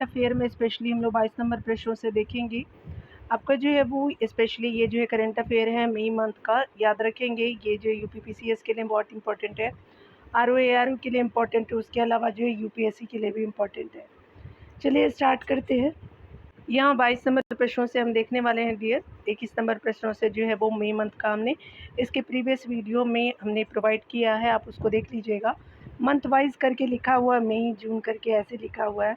Affair में specially हम लोग 22 नंबर प्रश्नों से देखेंगे। आपका जो है वो स्पेशली ये जो है करंट अफेयर है मई मंथ का, याद रखेंगे। ये जो यूपीपीसीएस के लिए बहुत इंपॉर्टेंट है, आरओएआरओ के लिए इम्पॉर्टेंट है, उसके अलावा जो है यूपीएससी के लिए भी इम्पॉर्टेंट है। चलिए स्टार्ट करते हैं। यहाँ 22 नंबर प्रश्नों से हम देखने वाले हैं डियर। 21 नंबर प्रश्नों से जो है वो मई मंथ का हमने इसके प्रीवियस वीडियो में हमने प्रोवाइड किया है, आप उसको देख लीजिएगा। मंथ वाइज करके लिखा हुआ है, मई जून करके ऐसे लिखा हुआ है।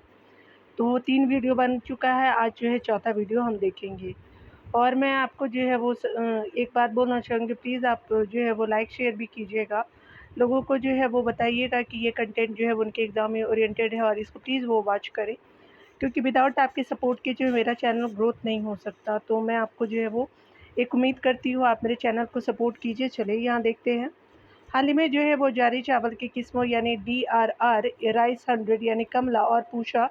तो 3 वीडियो बन चुका है, आज जो है चौथा वीडियो हम देखेंगे। और मैं आपको जो है वो एक बात बोलना चाहूँगी, प्लीज़ आप जो है वो लाइक शेयर भी कीजिएगा, लोगों को जो है वो बताइएगा कि ये कंटेंट जो है वो उनके एग्ज़ाम में ओरिएंटेड है और इसको प्लीज़ वो वॉच करें, क्योंकि विदाउट आपके सपोर्ट के जो है मेरा चैनल ग्रोथ नहीं हो सकता। तो मैं आपको जो है वो एक उम्मीद करती हूँ आप मेरे चैनल को सपोर्ट कीजिए। चलिए यहाँ देखते हैं। हाल ही में जो है वो जारी चावल की किस्मों यानी DRR राइस 100 यानी कमला और पूषा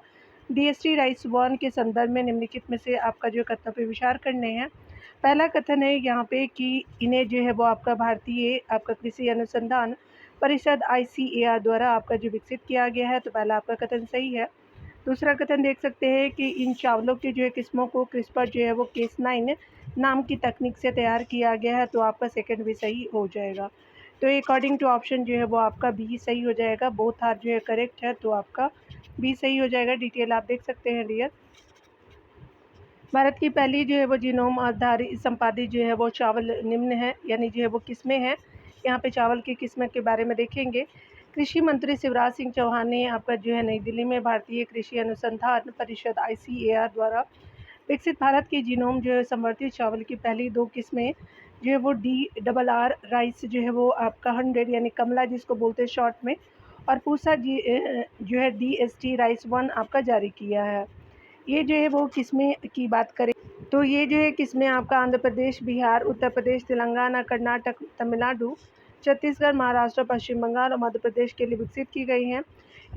DST राइस 1 के संदर्भ में निम्नलिखित में से आपका जो कथनों पे विचार करने हैं। पहला कथन है यहाँ पे कि इन्हें जो है वो आपका भारतीय आपका कृषि अनुसंधान परिषद ICAR द्वारा आपका जो विकसित किया गया है, तो पहला आपका कथन सही है। दूसरा कथन देख सकते हैं कि इन चावलों की जो है किस्मों को क्रिस्पर जो है वो Cas9 नाम की तकनीक से तैयार किया गया है, तो आपका सेकंड भी सही हो जाएगा। तो अकॉर्डिंग टू ऑप्शन जो है वो आपका बी सही हो जाएगा। बोथ आर जो है करेक्ट है, तो आपका बी सही हो जाएगा। डिटेल आप देख सकते हैं डियर। भारत की पहली जो है वो जीनोम आधारित संपादित जो है वो चावल निम्न है, यानी जो है वो किस्में हैं। यहाँ पे चावल की किस्में के बारे में देखेंगे। कृषि मंत्री शिवराज सिंह चौहान ने आपका जो है नई दिल्ली में भारतीय कृषि अनुसंधान परिषद ICAR द्वारा विकसित भारत की जीनोम जो है संवर्धित चावल की पहली 2 किस्में जो है वो DRR राइस जो है वो आपका 100 यानी कमला जिसको बोलते हैं शॉर्ट में, और पूसा जो है DST राइस 1 आपका जारी किया है। ये जो है वो किस्में की बात करें तो ये जो है किस्में आपका आंध्र प्रदेश, बिहार, उत्तर प्रदेश, तेलंगाना, कर्नाटक, तमिलनाडु, छत्तीसगढ़, महाराष्ट्र, पश्चिम बंगाल और मध्य प्रदेश के लिए विकसित की गई हैं।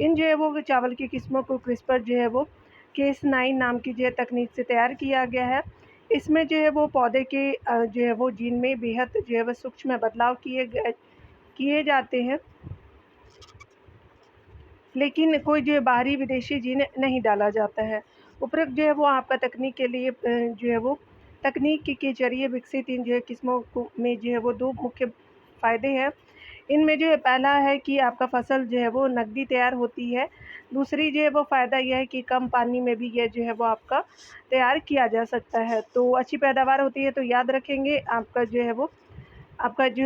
इन जो है वो चावल की किस्मों को क्रिस्पर जो है वो Cas9 नाम की जो है तकनीक से तैयार किया गया है। इसमें जो है वो पौधे के जो है वो जीन में बेहद जो है वो सूक्ष्म बदलाव किए जाते हैं, लेकिन कोई जो है बाहरी विदेशी जीन नहीं डाला जाता है। उपरोक्त जो है वो आपका तकनीक के लिए जो है वो तकनीक के ज़रिए विकसित इन जो है किस्मों को में जो है वो 2 मुख्य फ़ायदे हैं। इनमें जो है पहला है कि आपका फसल जो है वो नकदी तैयार होती है। दूसरी जो है वो फ़ायदा यह है कि कम पानी में भी ये जो है वो आपका तैयार किया जा सकता है, तो अच्छी पैदावार होती है। तो याद रखेंगे आपका जो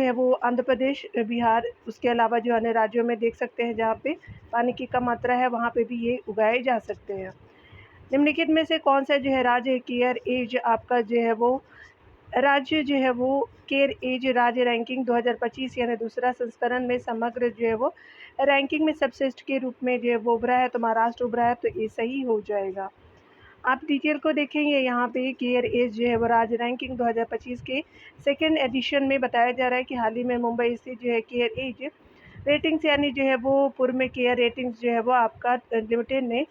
है वो आंध्र प्रदेश, बिहार, उसके अलावा जो अन्य राज्यों में देख सकते हैं जहाँ पे पानी की कम मात्रा है, वहाँ पे भी ये उगाए जा सकते हैं। निम्नलिखित में से कौन सा जो है राज्य केयर एज आपका जो है वो राज्य जो है वो केयर एज राज्य रैंकिंग 2025 यानी दूसरा संस्करण में समग्र जो है वो रैंकिंग में सबश्रेष्ठ के रूप में जो है वो उभरा है, तो महाराष्ट्र उभरा है, तो ये सही हो जाएगा। आप डिटेल को देखेंगे यहाँ पे केयर एज जो है वो राज्य रैंकिंग 2025 के सेकेंड एडिशन में बताया जा रहा है कि हाल ही में मुंबई स्थित जो है केयर एज रेटिंग्स यानी जो है वो पूर्व में केयर रेटिंग्स जो है वो आपका लिमिटेड ने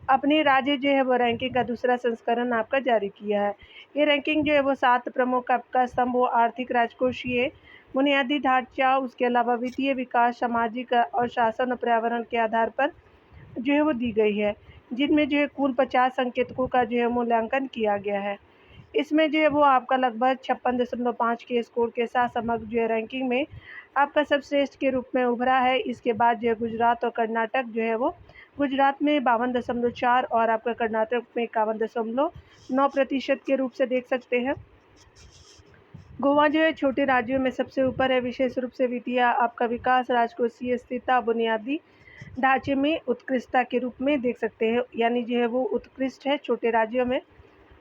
अपने राज्य जो है वो रैंकिंग का दूसरा संस्करण आपका जारी किया है। ये रैंकिंग जो है वो 7 प्रमुख आपका स्तंभ वो आर्थिक, राजकोषीय, बुनियादी ढांचा, उसके अलावा वित्तीय विकास, सामाजिक और शासन और पर्यावरण के आधार पर जो है वो दी गई है, जिनमें जो है कुल 50 संकेतकों का जो है मूल्यांकन किया गया है। इसमें जो है वो आपका लगभग 56.5 के स्कोर के साथ समग्र जो है रैंकिंग में आपका सर्वश्रेष्ठ के रूप में उभरा है। इसके बाद जो है गुजरात और कर्नाटक जो है वो गुजरात में 52.4 और आपका कर्नाटक में 51.9% के रूप से देख सकते हैं। गोवा जो है छोटे राज्यों में सबसे ऊपर है, विशेष रूप से वित्तीय आपका विकास, राजकोषीय स्थिरता, बुनियादी ढांचे में उत्कृष्टता के रूप में देख सकते हैं, यानी जो है वो उत्कृष्ट है छोटे राज्यों में।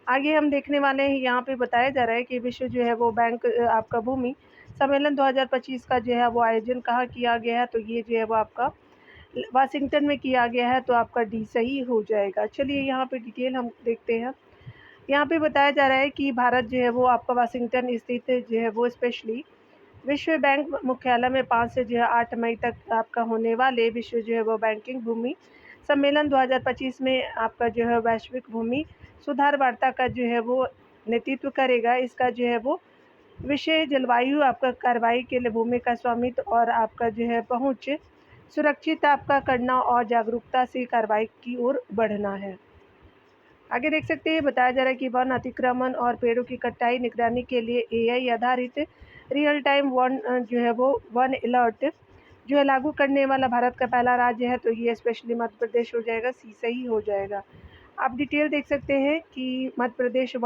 आगे हम देखने वाले हैं, यहाँ पे बताया जा रहा है कि विश्व जो है वो बैंक आपका भूमि सम्मेलन 2025 का जो है वो आयोजन कहाँ किया गया है, तो ये जो है वो आपका वाशिंगटन में किया गया है, तो आपका डी सही हो जाएगा। चलिए यहाँ पे डिटेल हम देखते हैं। यहाँ पे बताया जा रहा है कि भारत जो है वो आपका वाशिंगटन स्थित जो है वो स्पेशली विश्व बैंक मुख्यालय में 5 से जो है 8 मई तक आपका होने वाले विश्व जो है वो बैंकिंग भूमि सम्मेलन 2025 में आपका जो है वैश्विक भूमि सुधार वार्ता का जो है वो नेतृत्व करेगा। इसका जो है वो विषय जलवायु आपका कार्रवाई के लिए भूमि का स्वामित्व और आपका जो है पहुँच सुरक्षित आपका करना और जागरूकता से कार्रवाई की ओर बढ़ना है। आगे देख सकते हैं बताया जा रहा है कि वन अतिक्रमण और पेड़ों की कटाई निगरानी के लिए एआई आधारित रियल टाइम वन अलर्ट जो है लागू करने वाला भारत का पहला राज्य है। तो ये स्पेशली मध्य प्रदेश हो जाएगा, सी सही हो जाएगा। आप डिटेल देख सकते हैं कि मध्य प्रदेश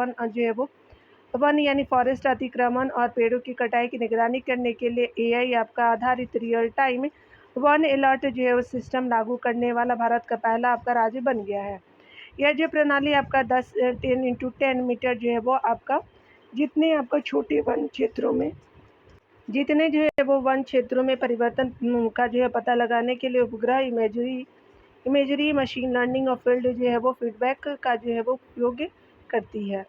वन यानी फॉरेस्ट अतिक्रमण और पेड़ों की कटाई की निगरानी करने के लिए एआई आपका आधारित real time one alert system लागू करने वाला भारत का पहला आपका राज्य बन गया है। यह प्रणाली आपका 10 × 10 मीटर आपका जितने आपका छोटे वन क्षेत्रों में जितने वन क्षेत्रों में परिवर्तन का पता लगाने के लिए उपग्रह इमेजरी मशीन लर्निंग और फील्ड फीडबैक का उपयोग करती है।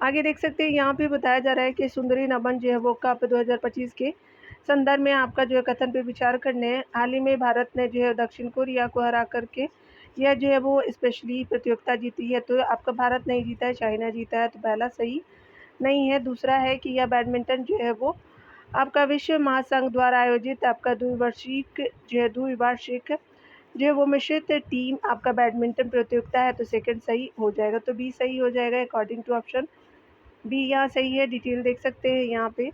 आगे देख सकते हैं यहाँ पे बताया जा रहा है कि सुंदरी नमन कप 2025 के संदर्भ में आपका कथन पे विचार करने हाल ही में भारत ने दक्षिण कोरिया को हरा करके यह स्पेशली प्रतियोगिता जीती है। तो आपका भारत नहीं जीता है, चाइना जीता है, तो पहला सही नहीं है। दूसरा है कि यह बैडमिंटन आपका विश्व महासंघ द्वारा आयोजित आपका द्विवार्षिक मिश्रित टीम आपका बैडमिंटन प्रतियोगिता है। तो सेकंड सही हो जाएगा, तो बी सही हो जाएगा अकॉर्डिंग टू ऑप्शन बी। यहाँ सही है। डिटेल देख सकते हैं यहाँ पे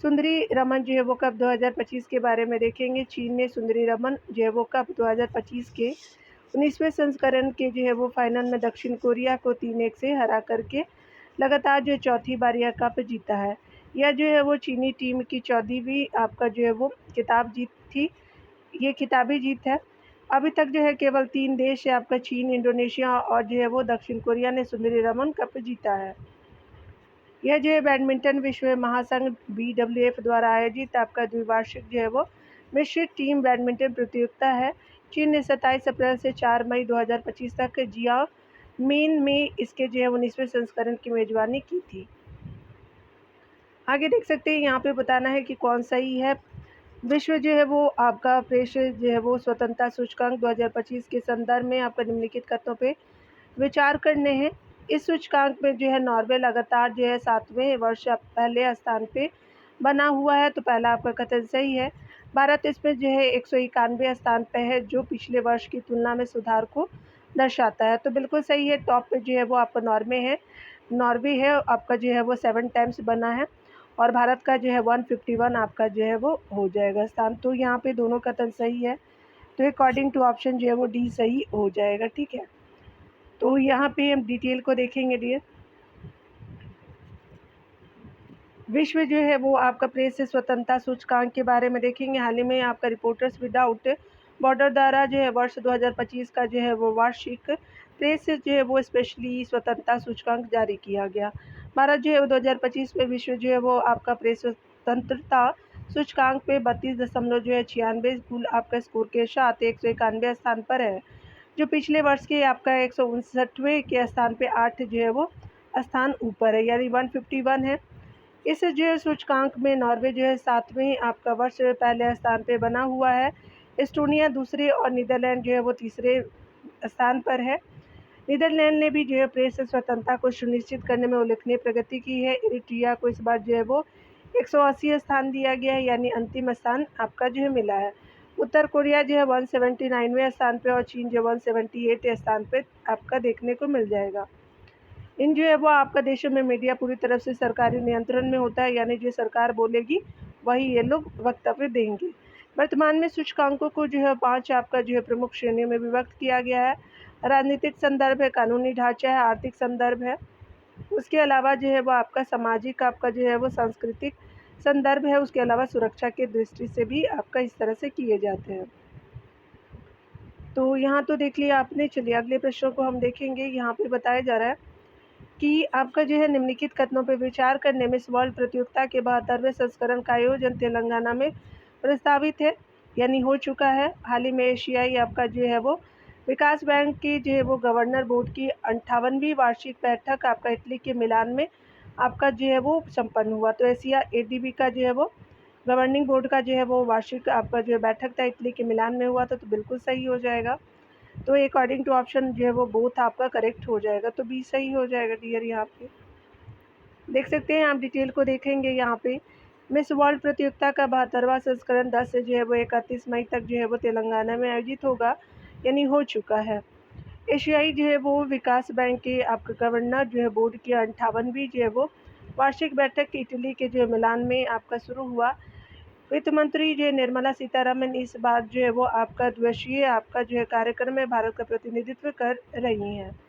सुंदरी रमन कप 2025 के बारे में देखेंगे। चीन ने सुंदरी रमन कप 2025 के 19वें संस्करण के फाइनल में दक्षिण कोरिया को 3-1 से हरा करके लगातार चौथी बार यह कप जीता है। यह चीनी टीम की 14वीं आपका खिताब जीत थी। ये खिताबी जीत है। अभी तक केवल 3 देश है आपका चीन, इंडोनेशिया और दक्षिण कोरिया ने सुंदरी रमन कप जीता है। यह बैडमिंटन विश्व महासंघ BWF द्वारा आयोजित आपका द्विवार्षिक मिश्रित टीम बैडमिंटन प्रतियोगिता है। चीन ने 27 अप्रैल से 4 मई 2025 तक जियामिन में इसके 19वें संस्करण की मेजबानी की थी। आगे देख सकते हैं यहाँ पे बताना है कि कौन सही है। विश्व आपका प्रेस स्वतंत्रता सूचकांक 2025 के संदर्भ में आपका निम्नलिखित कथनों पे विचार करने हैं। इस सूचकांक में नॉर्वे लगातार 7वें वर्ष पहले स्थान पे बना हुआ है। तो पहला आपका कथन सही है। भारत इसमें 191 स्थान पे है, जो पिछले वर्ष की तुलना में सुधार को दर्शाता है। तो बिल्कुल सही है। टॉप पे आपका नॉर्वे है आपका 7 टाइम्स बना है और भारत का 151 आपका हो जाएगा स्थान। तो यहाँ पे दोनों कथन सही है। तो अकॉर्डिंग टू ऑप्शन डी सही हो जाएगा। ठीक है, तो यहाँ पे हम डिटेल को देखेंगे डियर। विश्व आपका प्रेस स्वतंत्रता सूचकांक के बारे में देखेंगे। हाल ही में आपका रिपोर्टर्स विदाउट बॉर्डर द्वारा वर्ष 2025 का वार्षिक प्रेस स्पेशली स्वतंत्रता सूचकांक जारी किया गया। भारत 2025 में विश्व आपका प्रेस स्वतंत्रता सूचकांक पे 32.96 कुल आपका स्कोर के साथ 191 स्थान पर है, जो पिछले वर्ष के आपका 159वें के स्थान पे 8 स्थान ऊपर है, यानी 151 है। इस सूचकांक में नॉर्वे 7वें आपका वर्ष पहले स्थान पे बना हुआ है। एस्टोनिया दूसरे और नीदरलैंड तीसरे स्थान पर है। नीदरलैंड ने भी प्रेस स्वतंत्रता को सुनिश्चित करने में उल्लेखनीय प्रगति की है। इरिट्रिया को इस बार 180 स्थान दिया गया है, यानी अंतिम स्थान आपका मिला है। उत्तर कोरिया 179वें स्थान पे और चीन 178 स्थान पे आपका देखने को मिल जाएगा। इन आपका देशों में मीडिया पूरी तरफ से सरकारी नियंत्रण में होता है, यानी जो सरकार बोलेगी वही ये लोग वक्तव्य देंगे। वर्तमान में सूचकांकों को 5 आपका प्रमुख श्रेणियों में विभक्त किया गया है। राजनीतिक संदर्भ है, कानूनी ढांचा है, आर्थिक संदर्भ है, उसके अलावा आपका सामाजिक आपका सांस्कृतिक संदर्भ है, उसके अलावा सुरक्षा के दृष्टि से भी आपका इस तरह से किए जाते हैं। तो यहाँ तो देख लिया आपने। चलिए अगले प्रश्नों को हम देखेंगे। यहाँ पे बताया जा रहा है कि आपका निम्नलिखित कथनों पर विचार करने में इस वर्ल्ड प्रतियोगिता के 72वें संस्करण का आयोजन तेलंगाना में प्रस्तावित है, यानी हो चुका है। हाल ही में एशियाई आपका विकास बैंक की गवर्नर बोर्ड की 58वीं वार्षिक बैठक आपका इटली के मिलान में आपका संपन्न हुआ। तो एशिया ADB का गवर्निंग बोर्ड का वार्षिक आपका बैठक था इटली के मिलान में हुआ था। तो बिल्कुल सही हो जाएगा। तो अकॉर्डिंग टू ऑप्शन बोथ आपका करेक्ट हो जाएगा। तो बी सही हो जाएगा डियर। यहाँ पे देख सकते हैं आप, डिटेल को देखेंगे। यहाँ पे मिस वर्ल्ड प्रतियोगिता का 72वां संस्करण 10 से 31 मई तक तेलंगाना में आयोजित होगा, यानी हो चुका है। एशियाई जो है वो विकास बैंक के आपका गवर्नर जो है बोर्ड की 58वीं जो है वो वार्षिक बैठक इटली के जो है मिलान में आपका शुरू हुआ। वित्त मंत्री जो है निर्मला सीतारमन इस बार जो है वो आपका द्विपक्षीय आपका जो है कार्यक्रम में भारत का प्रतिनिधित्व कर रही हैं।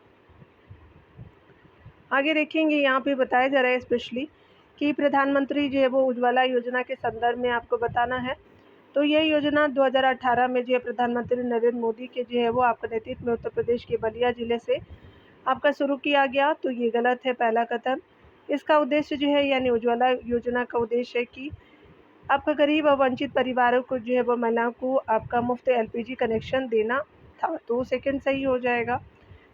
आगे देखेंगे यहाँ पे बताया जा रहा है स्पेशली कि प्रधानमंत्री जो है वो उज्ज्वला योजना के संदर्भ में आपको बताना है। तो यह योजना 2018 में जो है प्रधानमंत्री नरेंद्र मोदी के जो है वो आपके नेतृत्व में उत्तर प्रदेश के बलिया जिले से आपका शुरू किया गया। तो ये गलत है पहला कथन। इसका उद्देश्य जो है यानी उज्ज्वला योजना का उद्देश्य है कि आपका गरीब और वंचित परिवारों को जो है वो महिलाओं को आपका मुफ्त एलपीजी कनेक्शन देना था। तो सेकंड सही हो जाएगा।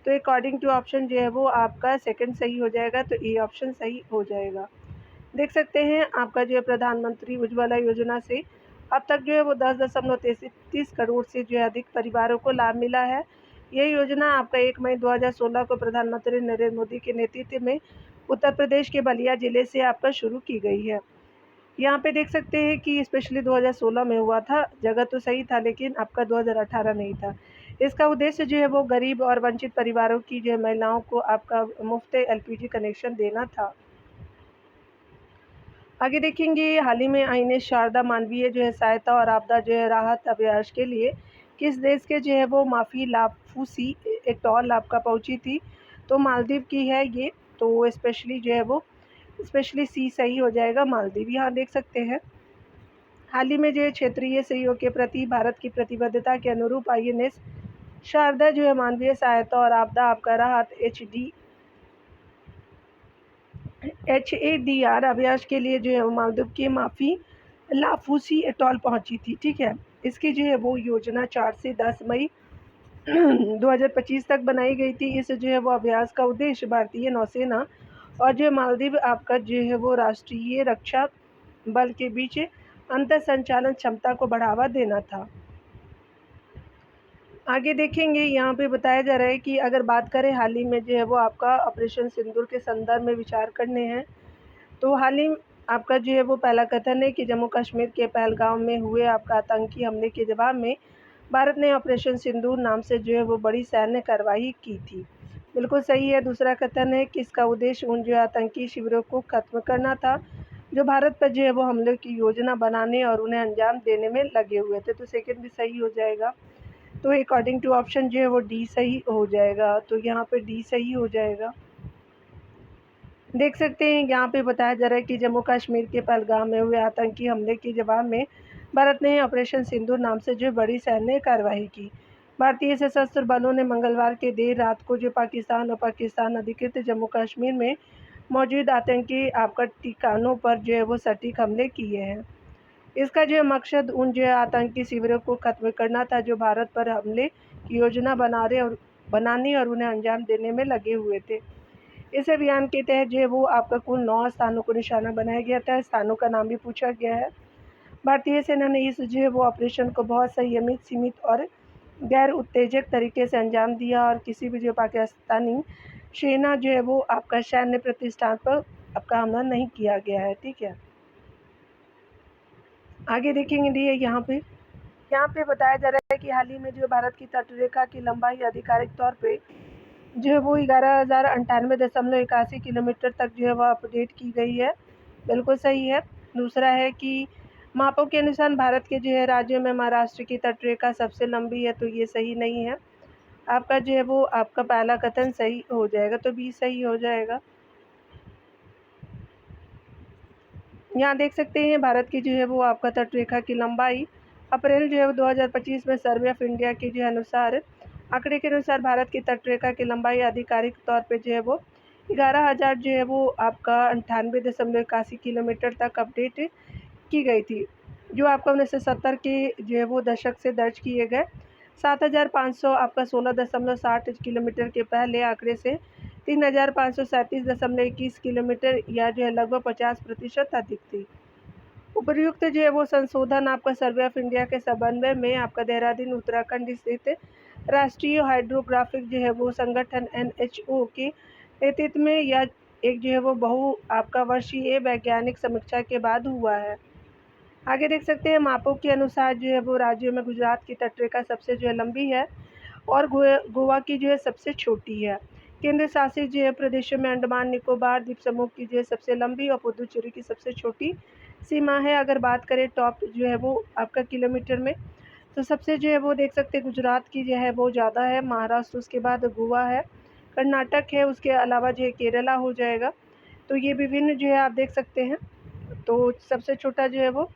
तो अकॉर्डिंग टू ऑप्शन जो है वो आपका सेकंड सही हो जाएगा। तो ए ऑप्शन सही हो जाएगा। देख सकते हैं आपका जो है प्रधानमंत्री उज्ज्वला योजना से अब तक जो है वो 10.33 करोड़ से जो है अधिक परिवारों को लाभ मिला है। यह योजना आपका 1 मई 2016 को प्रधानमंत्री नरेंद्र मोदी के नेतृत्व में उत्तर प्रदेश के बलिया जिले से आपका शुरू की गई है। यहाँ पे देख सकते हैं कि स्पेशली 2016 में हुआ था। जगह तो सही था लेकिन आपका 2018 नहीं था। इसका उद्देश्य जो है वो गरीब और वंचित परिवारों की जो है महिलाओं को आपका मुफ्त एलपीजी कनेक्शन देना था। आगे देखेंगे हाल ही में आईएनएस शारदा मानवीय जो है सहायता और आपदा जो है राहत अभ्यास के लिए किस देश के जो है वो माफ़ी लाफूसी एटॉल आपका पहुंची थी। तो मालदीव की है ये। तो स्पेशली जो है वो स्पेशली सी सही हो जाएगा मालदीव। यहाँ देख सकते हैं हाल ही में जो है क्षेत्रीय सहयोग के प्रति भारत की प्रतिबद्धता के अनुरूप आईएनएस शारदा जो है मानवीय सहायता और आपदा आपका राहत HADR अभ्यास के लिए जो है मालदीव के माफ़ी लाफूसी एटॉल पहुंची थी। ठीक है। इसकी जो है वो योजना 4 से 10 मई 2025 तक बनाई गई थी। इस जो है वो अभ्यास का उद्देश्य भारतीय नौसेना और जो मालदीव आपका जो है वो राष्ट्रीय रक्षा बल के बीच अंतर संचालन क्षमता को बढ़ावा देना था। आगे देखेंगे यहाँ पे बताया जा रहा है कि अगर बात करें हाल ही में जो है वो आपका ऑपरेशन सिंदूर के संदर्भ में विचार करने हैं। तो हाल ही आपका जो है वो पहला कथन है कि जम्मू कश्मीर के पहलगाम में हुए आपका आतंकी हमले के जवाब में भारत ने ऑपरेशन सिंदूर नाम से जो है वो बड़ी सैन्य कार्रवाई की थी। बिल्कुल सही है। दूसरा कथन है कि इसका उद्देश्य उन जो आतंकी शिविरों को खत्म करना था जो भारत पर जो है वो हमले की योजना बनाने और उन्हें अंजाम देने में लगे हुए थे। तो सेकंड भी सही हो जाएगा। तो अकॉर्डिंग टू ऑप्शन जो है वो डी सही हो जाएगा। तो यहाँ पे डी सही हो जाएगा। देख सकते हैं यहाँ पे बताया जा रहा है कि जम्मू कश्मीर के पहलगाम में हुए आतंकी हमले के जवाब में भारत ने ऑपरेशन सिंदूर नाम से जो बड़ी सैन्य कार्रवाई की। भारतीय सशस्त्र बलों ने मंगलवार के देर रात को जो पाकिस्तान और पाकिस्तान अधिकृत जम्मू कश्मीर में मौजूद आतंकी आपका ठिकानों पर जो है वो सटीक हमले किए हैं। इसका जो मकसद उन जो आतंकी शिविरों को खत्म करना था जो भारत पर हमले की योजना बनाने और उन्हें अंजाम देने में लगे हुए थे। इस अभियान के तहत जो है वो आपका कुल 9 स्थानों को निशाना बनाया गया था। स्थानों का नाम भी पूछा गया है। भारतीय सेना ने इस जो है वो ऑपरेशन को बहुत संयमित, सीमित और गैर उत्तेजक तरीके से अंजाम दिया और किसी भी जो पाकिस्तानी सेना जो है वो आपका सैन्य प्रतिष्ठान पर आपका हमला नहीं किया गया है। ठीक है। आगे देखेंगे यहाँ पे बताया जा रहा है कि हाल ही में जो भारत की तटरेखा की लंबाई आधिकारिक तौर पे जो है वो 11,098.81 किलोमीटर तक जो है वह अपडेट की गई है। बिल्कुल सही है। दूसरा है कि मापों के अनुसार भारत के जो है राज्यों में महाराष्ट्र की तटरेखा सबसे लंबी है। तो ये सही नहीं है। आपका जो है वो आपका पहला कथन सही हो जाएगा। तो बी सही हो जाएगा। यहाँ देख सकते हैं भारत की जो है वो आपका तटरेखा की लंबाई अप्रैल जो है 2025 में सर्वे ऑफ इंडिया के जो अनुसार आंकड़े के अनुसार भारत की तटरेखा की लंबाई आधिकारिक तौर पे जो है वो 11,000 जो है वो आपका 98.81 किलोमीटर तक अपडेट की गई थी। जो आपका 1970 के जो है वो दशक से दर्ज किए गए 7,500 आपका 16.60 किलोमीटर के पहले आंकड़े से 3,537.21 किलोमीटर या जो है लगभग 50% अधिक थी। उपर्युक्त जो है वो संशोधन आपका सर्वे ऑफ इंडिया के समन्वय में आपका देहरादून उत्तराखंड स्थित राष्ट्रीय हाइड्रोग्राफिक जो है वो संगठन NHO के नेतृत्व में या एक जो है वो बहु आपका वर्षीय वैज्ञानिक समीक्षा के बाद हुआ है। आगे देख सकते हैं मापों के अनुसार जो है वो राज्यों में गुजरात की तटरेखा सबसे जो है लंबी है और गोवा की जो है सबसे छोटी है। केंद्र शासित जो है प्रदेशों में अंडमान निकोबार द्वीप समूह की जो है सबसे लंबी और पुदुचेरी की सबसे छोटी सीमा है। अगर बात करें टॉप जो है वो आपका किलोमीटर में, तो सबसे जो है वो देख सकते हैं गुजरात की जो है वो ज़्यादा है, महाराष्ट्र उसके बाद गोवा है, कर्नाटक है, उसके अलावा जो है केरला हो जाएगा। तो ये विभिन्न जो है आप देख सकते हैं। तो सबसे छोटा जो है वो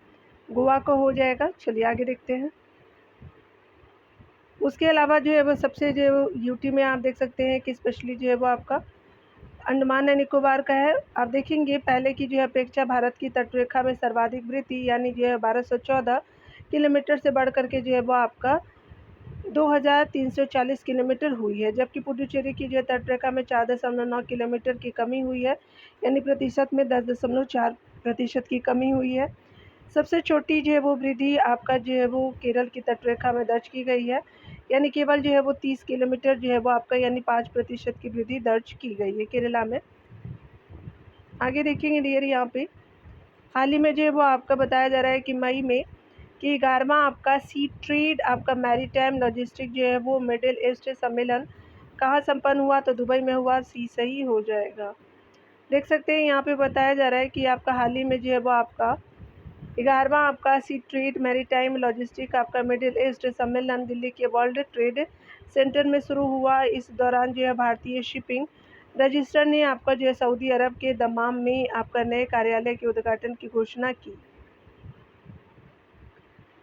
गोवा का हो जाएगा। चलिए आगे देखते हैं। उसके अलावा जो है वो सबसे जो है वो यूटी में आप देख सकते हैं कि स्पेशली जो है वो आपका अंडमान एंड निकोबार का है। आप देखेंगे पहले की जो है अपेक्षा भारत की तटरेखा में सर्वाधिक वृद्धि यानी जो है 1214 किलोमीटर से बढ़ करके जो है वो आपका 2340 किलोमीटर हुई है, जबकि पुडुचेरी की जो है तटरेखा में 4.9 किलोमीटर की कमी हुई है, यानी प्रतिशत में 10.4% की कमी हुई है। सबसे छोटी जो है वो वृद्धि आपका जो है वो केरल की तटरेखा में दर्ज की गई है, यानी केवल जो है वो 30 किलोमीटर जो है वो आपका यानी 5% की वृद्धि दर्ज की गई है केरला में। आगे देखेंगे डियर यहाँ पे हाल ही में जो है वो आपका बताया जा रहा है कि मई में कि 11वां आपका सी ट्रेड आपका मैरीटाइम लॉजिस्टिक जो है वो मिडिल ईस्ट सम्मेलन कहाँ संपन्न हुआ, तो दुबई में हुआ। सी सही हो जाएगा। देख सकते हैं यहाँ पे बताया जा रहा है कि आपका हाल ही में जो है वो आपका 11वां आपका सी ट्रेड मैरीटाइम लॉजिस्टिक आपका मिडिल ईस्ट सम्मेलन दिल्ली के वर्ल्ड ट्रेड सेंटर में शुरू हुआ। इस दौरान जो है भारतीय शिपिंग रजिस्ट्रार ने आपका जो है सऊदी अरब के दमाम में आपका नए कार्यालय के उद्घाटन की घोषणा की।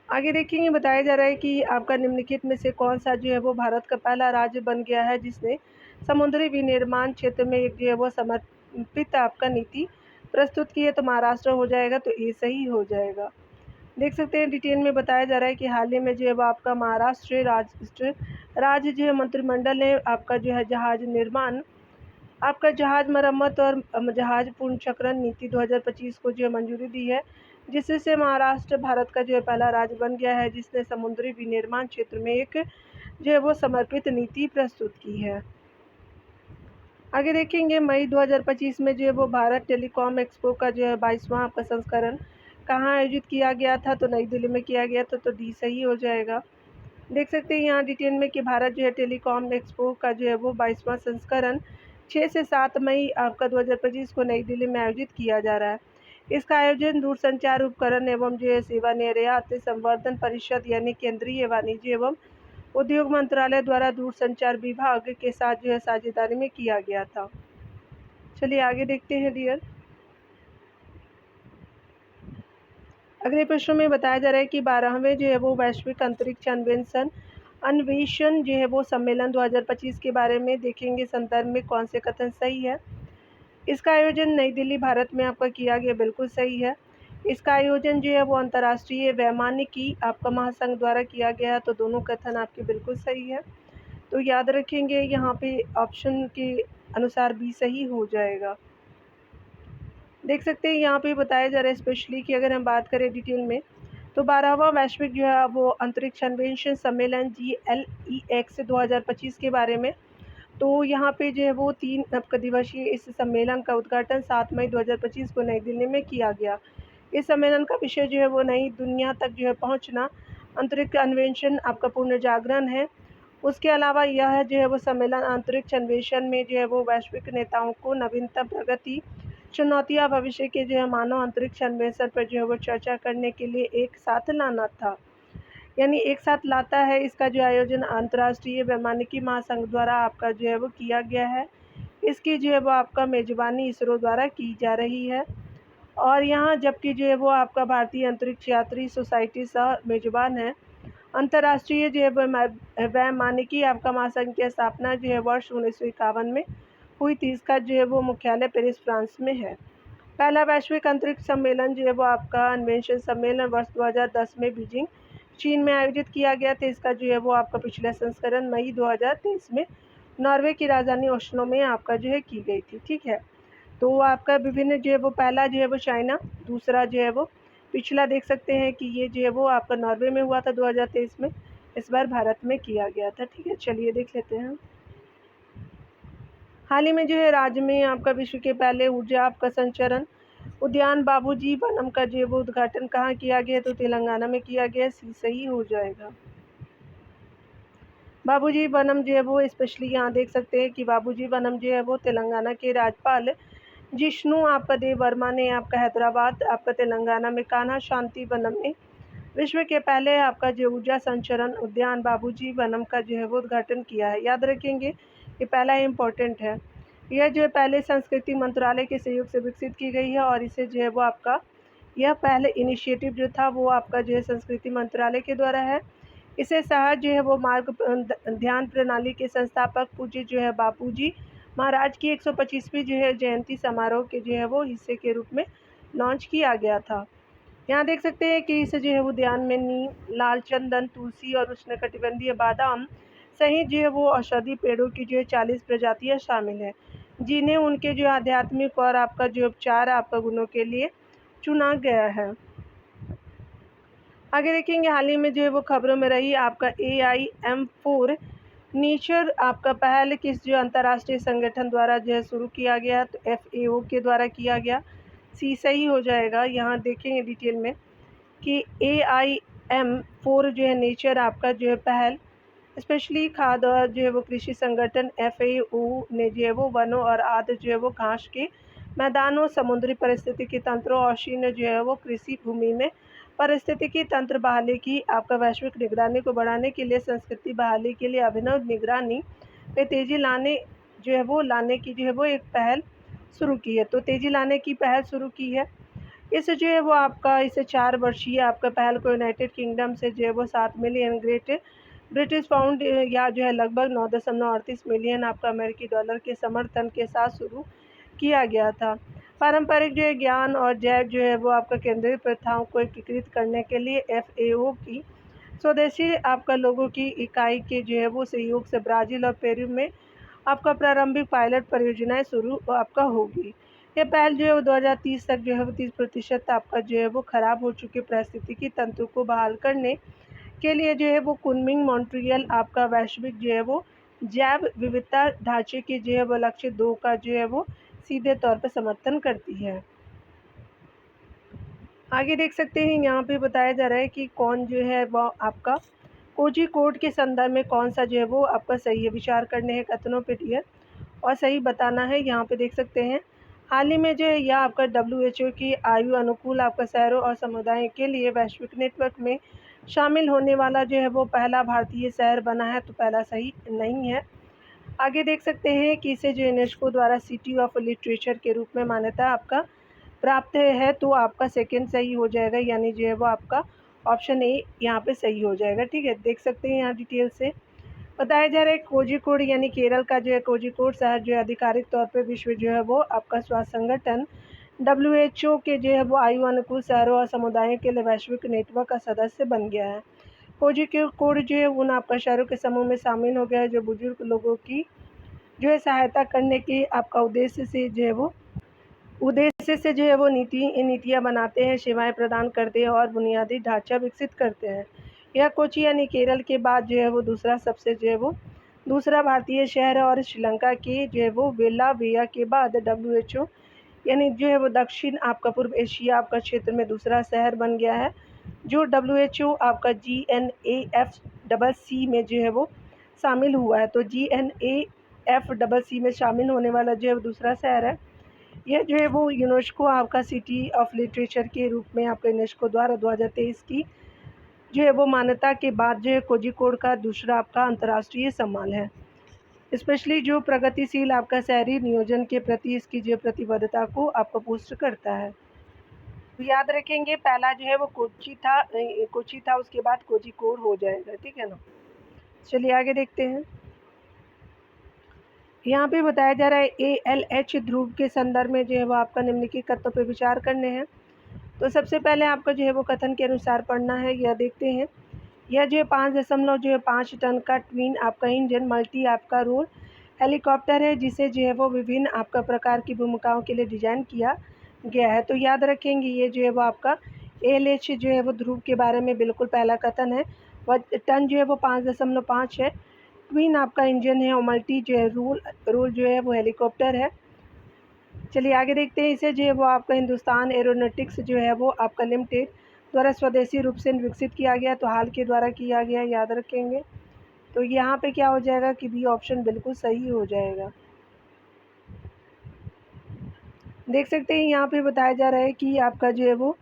आगे देखेंगे बताया जा रहा है कि आपका निम्नलिखित में से कौन सा जो है वो भारत का पहला राज्य बन गया है जिसने समुद्री विनिर्माण क्षेत्र में एक जो है वो समर्पित आपका नीति प्रस्तुत की है, तो महाराष्ट्र हो जाएगा। तो ये सही हो जाएगा। देख सकते हैं डिटेल में बताया जा रहा है कि हाल ही में जो है वो आपका महाराष्ट्र राज्य जो है मंत्रिमंडल ने आपका जो है जहाज निर्माण आपका जहाज मरम्मत और जहाज पुनर्चक्रण नीति 2025 को जो है मंजूरी दी है, जिससे महाराष्ट्र भारत का जो है पहला राज्य बन गया है जिसने समुद्री विनिर्माण क्षेत्र में एक जो है वो समर्पित नीति प्रस्तुत की है। आगे देखेंगे मई 2025 में जो है वो भारत टेलीकॉम एक्सपो का जो है 22वां आपका संस्करण कहाँ आयोजित किया गया था, तो नई दिल्ली में किया गया था। तो डी सही हो जाएगा। देख सकते हैं यहाँ डिटेल में कि भारत जो है टेलीकॉम एक्सपो का जो है वो 22वां संस्करण 6 से 7 मई आपका 2025 को नई दिल्ली में आयोजित किया जा रहा है। इसका आयोजन दूरसंचार उपकरण एवं जो है सेवा निर्यात संवर्धन परिषद यानी केंद्रीय वाणिज्य एवं उद्योग मंत्रालय द्वारा दूरसंचार विभाग के साथ जो है साझेदारी में किया गया था। चलिए आगे देखते हैं डियर। अगले प्रश्न में बताया जा रहा है कि 12वें जो है वो वैश्विक अंतरिक्ष अन्वेषण जो है वो सम्मेलन 2025 के बारे में देखेंगे संदर्भ में कौन से कथन सही है। इसका आयोजन नई दिल्ली भारत में आपका किया गया, बिल्कुल सही है। इसका आयोजन जो है वो अंतर्राष्ट्रीय वैमानिकी आपका महासंघ द्वारा किया गया है, तो दोनों कथन आपके बिल्कुल सही है। तो याद रखेंगे यहाँ पे ऑप्शन के अनुसार भी सही हो जाएगा। देख सकते हैं यहाँ पे बताया जा रहा है स्पेशली कि अगर हम बात करें डिटेल में, तो 12वां वैश्विक जो है वो अंतरिक्ष अन्वेषण सम्मेलन GLEX 2025 के बारे में। तो यहाँ पे जो है वो 3 दिवसीय इस सम्मेलन का उद्घाटन 7 मई 2025 को नई दिल्ली में किया गया। इस सम्मेलन का विषय जो है वो नई दुनिया तक जो है पहुँचना, अंतरिक्ष अन्वेषण आपका पुनर्जागरण है। उसके अलावा यह जो है वो सम्मेलन अंतरिक्ष अन्वेषण में जो है वो वैश्विक नेताओं को नवीनतम प्रगति, चुनौतियाँ, भविष्य के जो है मानव अंतरिक्ष अन्वेषण पर जो है वो चर्चा करने के लिए एक साथ लाना था, यानी एक साथ लाता है। इसका जो आयोजन अंतर्राष्ट्रीय वैमानिकी महासंघ द्वारा आपका जो है वो किया गया है। इसकी जो है वो आपका मेजबानी इसरो द्वारा की जा रही है, और यहाँ जबकि जो है वो आपका भारतीय अंतरिक्ष यात्री सोसाइटी सह मेजबान है। अंतर्राष्ट्रीय जो है वैमानिकी आपका महासंघ की स्थापना जो है वर्ष 1951 में हुई थी। इसका जो है वो मुख्यालय पेरिस फ्रांस में है। पहला वैश्विक अंतरिक्ष सम्मेलन जो है वो आपका अन्वेषण सम्मेलन वर्ष 2010 में बीजिंग चीन में आयोजित किया गया था। इसका जो है वो आपका पिछला संस्करण मई 2023 में नॉर्वे की राजधानी ओस्लो में आपका जो है की गई थी। ठीक है, तो आपका विभिन्न जो है वो पहला जो है वो चाइना, दूसरा जो है वो पिछला देख सकते हैं कि ये जो है वो आपका नॉर्वे में हुआ था 2023 में, इस बार भारत में किया गया था। ठीक है, चलिए देख लेते हैं। हाल ही में जो है राज्य में आपका विश्व के पहले ऊर्जा आपका संचरण उद्यान बाबूजी वनम का जो है वो उद्घाटन कहाँ किया गया, तो तेलंगाना में किया गया। सी सही हो जाएगा। बाबूजी वनम जो है वो स्पेशली यहाँ देख सकते हैं कि बाबूजी वनम जो है वो तेलंगाना के राज्यपाल जिष्णु आपका देव वर्मा ने आपका हैदराबाद आपका तेलंगाना में कान्हा शांति वनम में विश्व के पहले आपका जो ऊर्जा संचरण उद्यान बाबूजी वनम का जो है वो उद्घाटन किया है। याद रखेंगे ये पहला इम्पोर्टेंट है। यह जो है पहले संस्कृति मंत्रालय के सहयोग से विकसित की गई है और इसे जो है वो आपका यह पहले इनिशिएटिव जो था वो आपका जो है संस्कृति मंत्रालय के द्वारा है। इसे सहज जो है वो मार्ग ध्यान प्रणाली के संस्थापक पूज्य जो है बापूजी महाराज की 125वीं जो है जयंती समारोह के जो है वो हिस्से के रूप में लॉन्च किया गया था। यहाँ देख सकते हैं कि इस जो है उद्यान में नीम, लाल चंदन, तुलसी और उष्णकटिबंधीय बादाम सहित जो है वो औषधि पेड़ों की जो है 40 प्रजातियाँ शामिल हैं, जिन्हें उनके जो आध्यात्मिक और आपका जो उपचार आपका गुणों के लिए चुना गया है। आगे देखेंगे हाल ही में जो है वो खबरों में रही आपका AIM4 नेचर आपका पहल किस जो अंतर्राष्ट्रीय संगठन द्वारा जो है शुरू किया गया, तो FAO के द्वारा किया गया। सी सही हो जाएगा। यहाँ देखेंगे डिटेल में कि AIM4 जो है नेचर आपका जो है पहल स्पेशली खाद्य और जो है वो कृषि संगठन FAO ने जो है वो वनों और आदि जो है वो घास के मैदानों, समुद्री पारिस्थितिकी तंत्रों और शीर्ण जो है वो कृषि भूमि में पारिस्थितिकी तंत्र बहाली की आपका वैश्विक निगरानी को बढ़ाने के लिए संस्कृति बहाली के लिए अभिनव निगरानी पे तेज़ी लाने जो है वो लाने की जो है वो एक पहल शुरू की है। तो तेज़ी लाने की पहल शुरू की है। इस जो है वो आपका इसे 4 वर्षीय आपका पहल को यूनाइटेड किंगडम से जो है वो 7 मिलियन ग्रेट ब्रिटिश पाउंड या जो है लगभग 9.38 मिलियन आपका अमेरिकी डॉलर के समर्थन के साथ शुरू किया गया था। पारंपरिक जो है ज्ञान और जैव जो है वो आपका केंद्रीय प्रथाओं को एकीकृत करने के लिए FAO की स्वदेशी आपका लोगों की इकाई के जो है वो सहयोग से ब्राज़ील और पेरू में आपका प्रारंभिक पायलट परियोजनाएं शुरू आपका होगी। ये पहल जो है वो 2030 तक जो है वो 30% आपका जो है वो ख़राब हो चुके पारिस्थितिकी तंत्र को बहाल करने के लिए जो है वो कुनमिंग मॉन्ट्रियल आपका वैश्विक जो है वो जैव विविधता ढांचे के जो है वो लक्ष्य 2 का जो है वो सीधे तौर पर समर्थन करती है। आगे देख सकते हैं यहाँ पे बताया जा रहा है कि कौन जो है वो आपका कोझिकोड के संदर्भ में कौन सा जो है वो आपका सही है। विचार करने हैं कथनों पे डियर और सही बताना है। यहाँ पे देख सकते हैं हाल ही में जो है यह आपका WHO की आयु अनुकूल आपका शहरों और समुदायों के लिए वैश्विक नेटवर्क में शामिल होने वाला जो है वो पहला भारतीय शहर बना है, तो पहला सही नहीं है। आगे देख सकते हैं कि इसे जो यूनेस्को द्वारा सिटी ऑफ लिटरेचर के रूप में मान्यता आपका प्राप्त है, तो आपका सेकंड सही हो जाएगा, यानी जो है वो आपका ऑप्शन ए यहाँ पे सही हो जाएगा। ठीक है, देख सकते हैं यहाँ डिटेल से बताया जा रहा है। कोझिकोड यानी केरल का जो है कोझिकोड शहर जो है आधिकारिक तौर पे विश्व जो है वो आपका स्वास्थ्य संगठन WHO के जो है वो आयु अनुकूल शहरों और समुदायों के लिए वैश्विक नेटवर्क का सदस्य बन गया है। कोझिकोड जो है उन आपका शहरों के समूह में शामिल हो गया है जो बुजुर्ग लोगों की जो है सहायता करने के आपका उद्देश्य से जो है वो नीतियाँ बनाते हैं, सेवाएं प्रदान करते हैं और बुनियादी ढांचा विकसित करते हैं। यह कोची यानी केरल के बाद जो है वो दूसरा सबसे जो है वो दूसरा भारतीय शहर है और श्रीलंका के जो है वो वेलावेया के बाद WHO यानी जो है वो दक्षिण आपका पूर्व एशिया आपका क्षेत्र में दूसरा शहर बन गया है, जो WHO आपका GNAFCC में जो है वो शामिल हुआ है। तो GNAFCC में शामिल होने वाला जो है वो दूसरा शहर है। यह जो है वो यूनेस्को आपका सिटी ऑफ लिटरेचर के रूप में आपका यूनेस्को द्वारा 2023 की जो है वो मान्यता के बाद जो है कोझिकोड का दूसरा आपका अंतर्राष्ट्रीय सम्मान है, स्पेशली जो प्रगतिशील आपका शहरी नियोजन के प्रति इसकी जो प्रतिबद्धता को आपको पुष्ट करता है। तो याद रखेंगे पहला जो है वो कोची था, उसके बाद कोझिकोड हो जाएगा। ठीक है ना, चलिए आगे देखते हैं। यहाँ पे बताया जा रहा है ALH ध्रुव के संदर्भ में जो है वो आपका निम्नलिखित कथनों पर विचार करने हैं। तो सबसे पहले आपका जो है वो कथन के अनुसार पढ़ना है, यह देखते हैं। यह जो है 5.5 टन का ट्विन आपका इंजन मल्टी आपका रोल हेलीकॉप्टर है, जिसे जो है वो विभिन्न आपका प्रकार की भूमिकाओं के लिए डिजाइन किया गया है। तो याद रखेंगे ये जो है वो आपका ALH जो है वो ध्रुव के बारे में बिल्कुल पहला कथन है। वह टन जो है वो 5.5 है, ट्विन आपका इंजन है और मल्टी जो है रोल जो है वो हेलीकॉप्टर है। चलिए आगे देखते हैं। इसे जो है वो आपका हिंदुस्तान एरोनॉटिक्स जो है वो आपका लिमिटेड द्वारा स्वदेशी रूप से विकसित किया गया, तो हाल के द्वारा किया गया, याद रखेंगे। तो यहाँ पे क्या हो जाएगा कि बी ऑप्शन बिल्कुल सही हो जाएगा। देख सकते हैं यहाँ पे बताया जा रहा है कि आपका जो है वो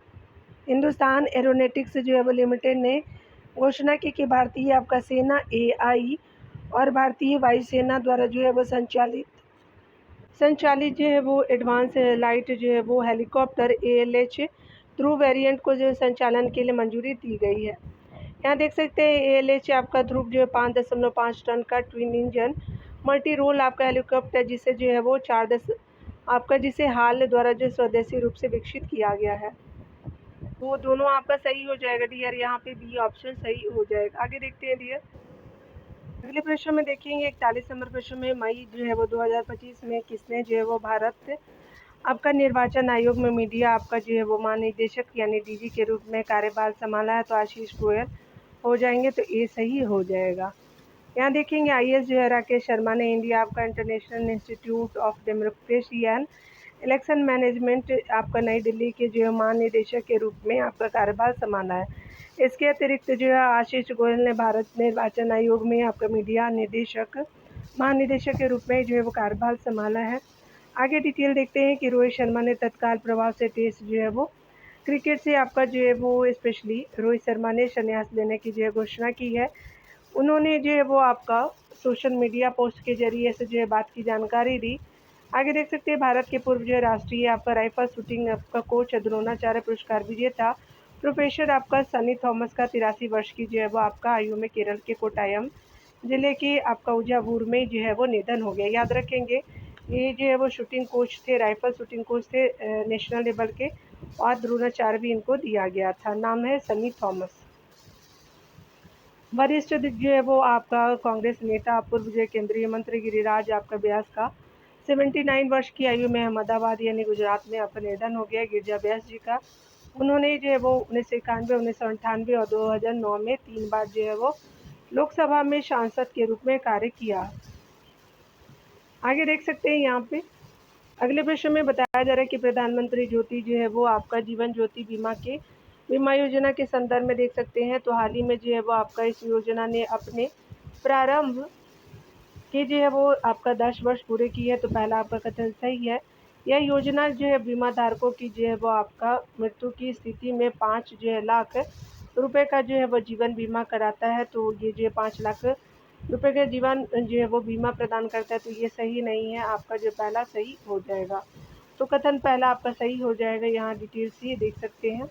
हिंदुस्तान एरोनॉटिक्स जो है वो लिमिटेड ने घोषणा की कि भारतीय आपका सेना एआई और भारतीय वायुसेना द्वारा जो है वो संचालित जो है वो एडवांस लाइट जो है वो हेलीकॉप्टर एएलएच ध्रुव वेरिएंट को जो है संचालन के लिए मंजूरी दी गई है। यहाँ देख सकते हैं एएलएच आपका ध्रुव जो है 5.5 टन का ट्विन इंजन मल्टी रोल आपका हेलीकॉप्टर जिसे जो है वो जिसे हाल द्वारा जो स्वदेशी रूप से विकसित किया गया है। वो दोनों आपका सही हो जाएगा डियर, यहाँ पे बी ऑप्शन सही हो जाएगा। आगे देखते हैं डियर। अगले प्रश्न में देखेंगे 41 नंबर प्रश्न में मई जो है वो 2025 में किसने जो है वो भारत आपका निर्वाचन आयोग में मीडिया आपका जो है वो महानिदेशक यानी डीजी के रूप में कार्यभार संभाला है? तो आशीष गोयल हो जाएंगे, तो ये सही हो जाएगा। यहाँ देखेंगे आईएएस जो है राकेश शर्मा ने इंडिया आपका international institute of democracy and election management आपका नई दिल्ली के जो है महानिदेशक के रूप में आपका कार्यभार संभाला है। इसके अतिरिक्त जो है आशीष गोयल ने भारत निर्वाचन आयोग में आपका मीडिया महानिदेशक के रूप में जो है वो कार्यभार संभाला है। आगे डिटेल देखते हैं कि रोहित शर्मा ने तत्काल प्रभाव से टेस्ट जो है वो क्रिकेट से आपका जो है वो स्पेशली रोहित शर्मा ने संन्यास लेने की जो है घोषणा की है। उन्होंने जो है वो आपका सोशल मीडिया पोस्ट के जरिए से जो है बात की जानकारी दी। आगे देख सकते हैं भारत के पूर्व जो है राष्ट्रीय आपका राइफल शूटिंग आपका कोच द्रोणाचार्य पुरस्कार विजेता प्रोफेसर आपका सनी थॉमस का 83 वर्ष की जो है वो आपका आयु में केरल के कोट्टायम जिले के आपका उजावूर में जो है वो निधन हो गया। याद रखेंगे ये जो है वो शूटिंग कोच थे, राइफल शूटिंग कोच थे नेशनल लेवल के, और द्रोणाचार्य भी इनको दिया गया था। नाम है सनी थॉमस। वरिष्ठ जो है वो आपका कांग्रेस नेता पूर्व जो केंद्रीय मंत्री गिरिराज आपका व्यास का 79 वर्ष की आयु में अहमदाबाद यानी गुजरात में आपका निधन हो गया गिरिजा व्यास जी का। उन्होंने जो है वो 1991, 1998 और 2009 में 3 बार जो है वो लोकसभा में सांसद के रूप में कार्य किया। आगे देख सकते हैं यहाँ पे अगले प्रश्न में बताया जा रहा है कि प्रधानमंत्री ज्योति जो है वो आपका जीवन ज्योति बीमा योजना के संदर्भ में देख सकते हैं। तो हाल ही में जो है वो आपका इस योजना ने अपने प्रारंभ के जो है वो आपका 10 वर्ष पूरे किए हैं। तो पहला आपका कथन सही है। यह योजना जो है बीमा धारकों की जो है वो आपका मृत्यु की स्थिति में 5 जो है लाख रुपए का जो है वो जीवन बीमा कराता है। तो ये जो है 5 लाख रुपए का जीवन जो है वो बीमा प्रदान करता है। तो ये सही नहीं है, आपका जो पहला सही हो जाएगा। तो कथन पहला आपका सही हो जाएगा। यहाँ डिटेल से देख सकते हैं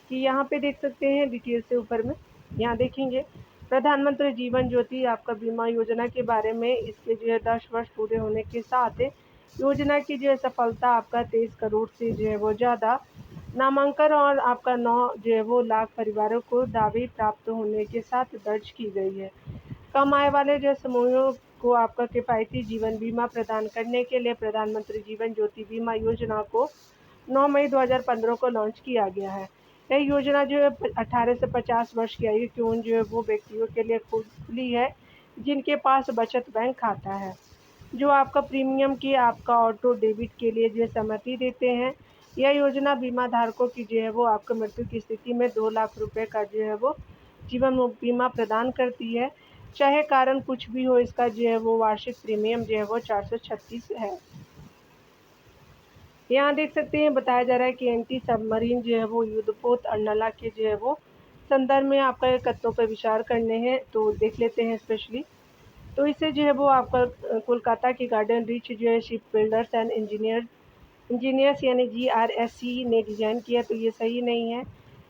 कि यहाँ पे देख सकते हैं डिटेल से ऊपर में यहाँ देखेंगे प्रधानमंत्री जीवन ज्योति आपका बीमा योजना के बारे में। इसके जो है 10 वर्ष पूरे होने के साथ योजना की जो है सफलता आपका 23 करोड़ से जो है वो ज़्यादा नामांकन और आपका 9 जो है वो लाख परिवारों को दावे प्राप्त होने के साथ दर्ज की गई है। कम आय वाले जो समूहों को आपका किफ़ायती जीवन बीमा प्रदान करने के लिए प्रधानमंत्री जीवन ज्योति बीमा योजना को 9 मई 2015 को लॉन्च किया गया है। यह योजना जो है 18 से 50 वर्ष की आयु की उन जो है वो व्यक्तियों के लिए खुली है जिनके पास बचत बैंक खाता है, जो आपका प्रीमियम की आपका ऑटो डेबिट के लिए जो सहमति देते हैं। यह योजना बीमा धारकों की जो है वो आपको मृत्यु की स्थिति में 2 लाख रुपए का जो है वो जीवन बीमा प्रदान करती है, चाहे कारण कुछ भी हो। इसका जो है वो वार्षिक प्रीमियम जो है वो 436 है। यहाँ देख सकते हैं बताया जा रहा है कि एंटी सबमरीन जो है वो युद्धपोत अर्नला के जो है वो संदर्भ में आपका कत्तों पर विचार करने हैं। तो देख लेते हैं स्पेशली। तो इसे जो है वो आपका कोलकाता की गार्डन रीच जो है शिप बिल्डर्स एंड इंजीनियर्स यानी GRSC ने डिज़ाइन किया। तो ये सही नहीं है।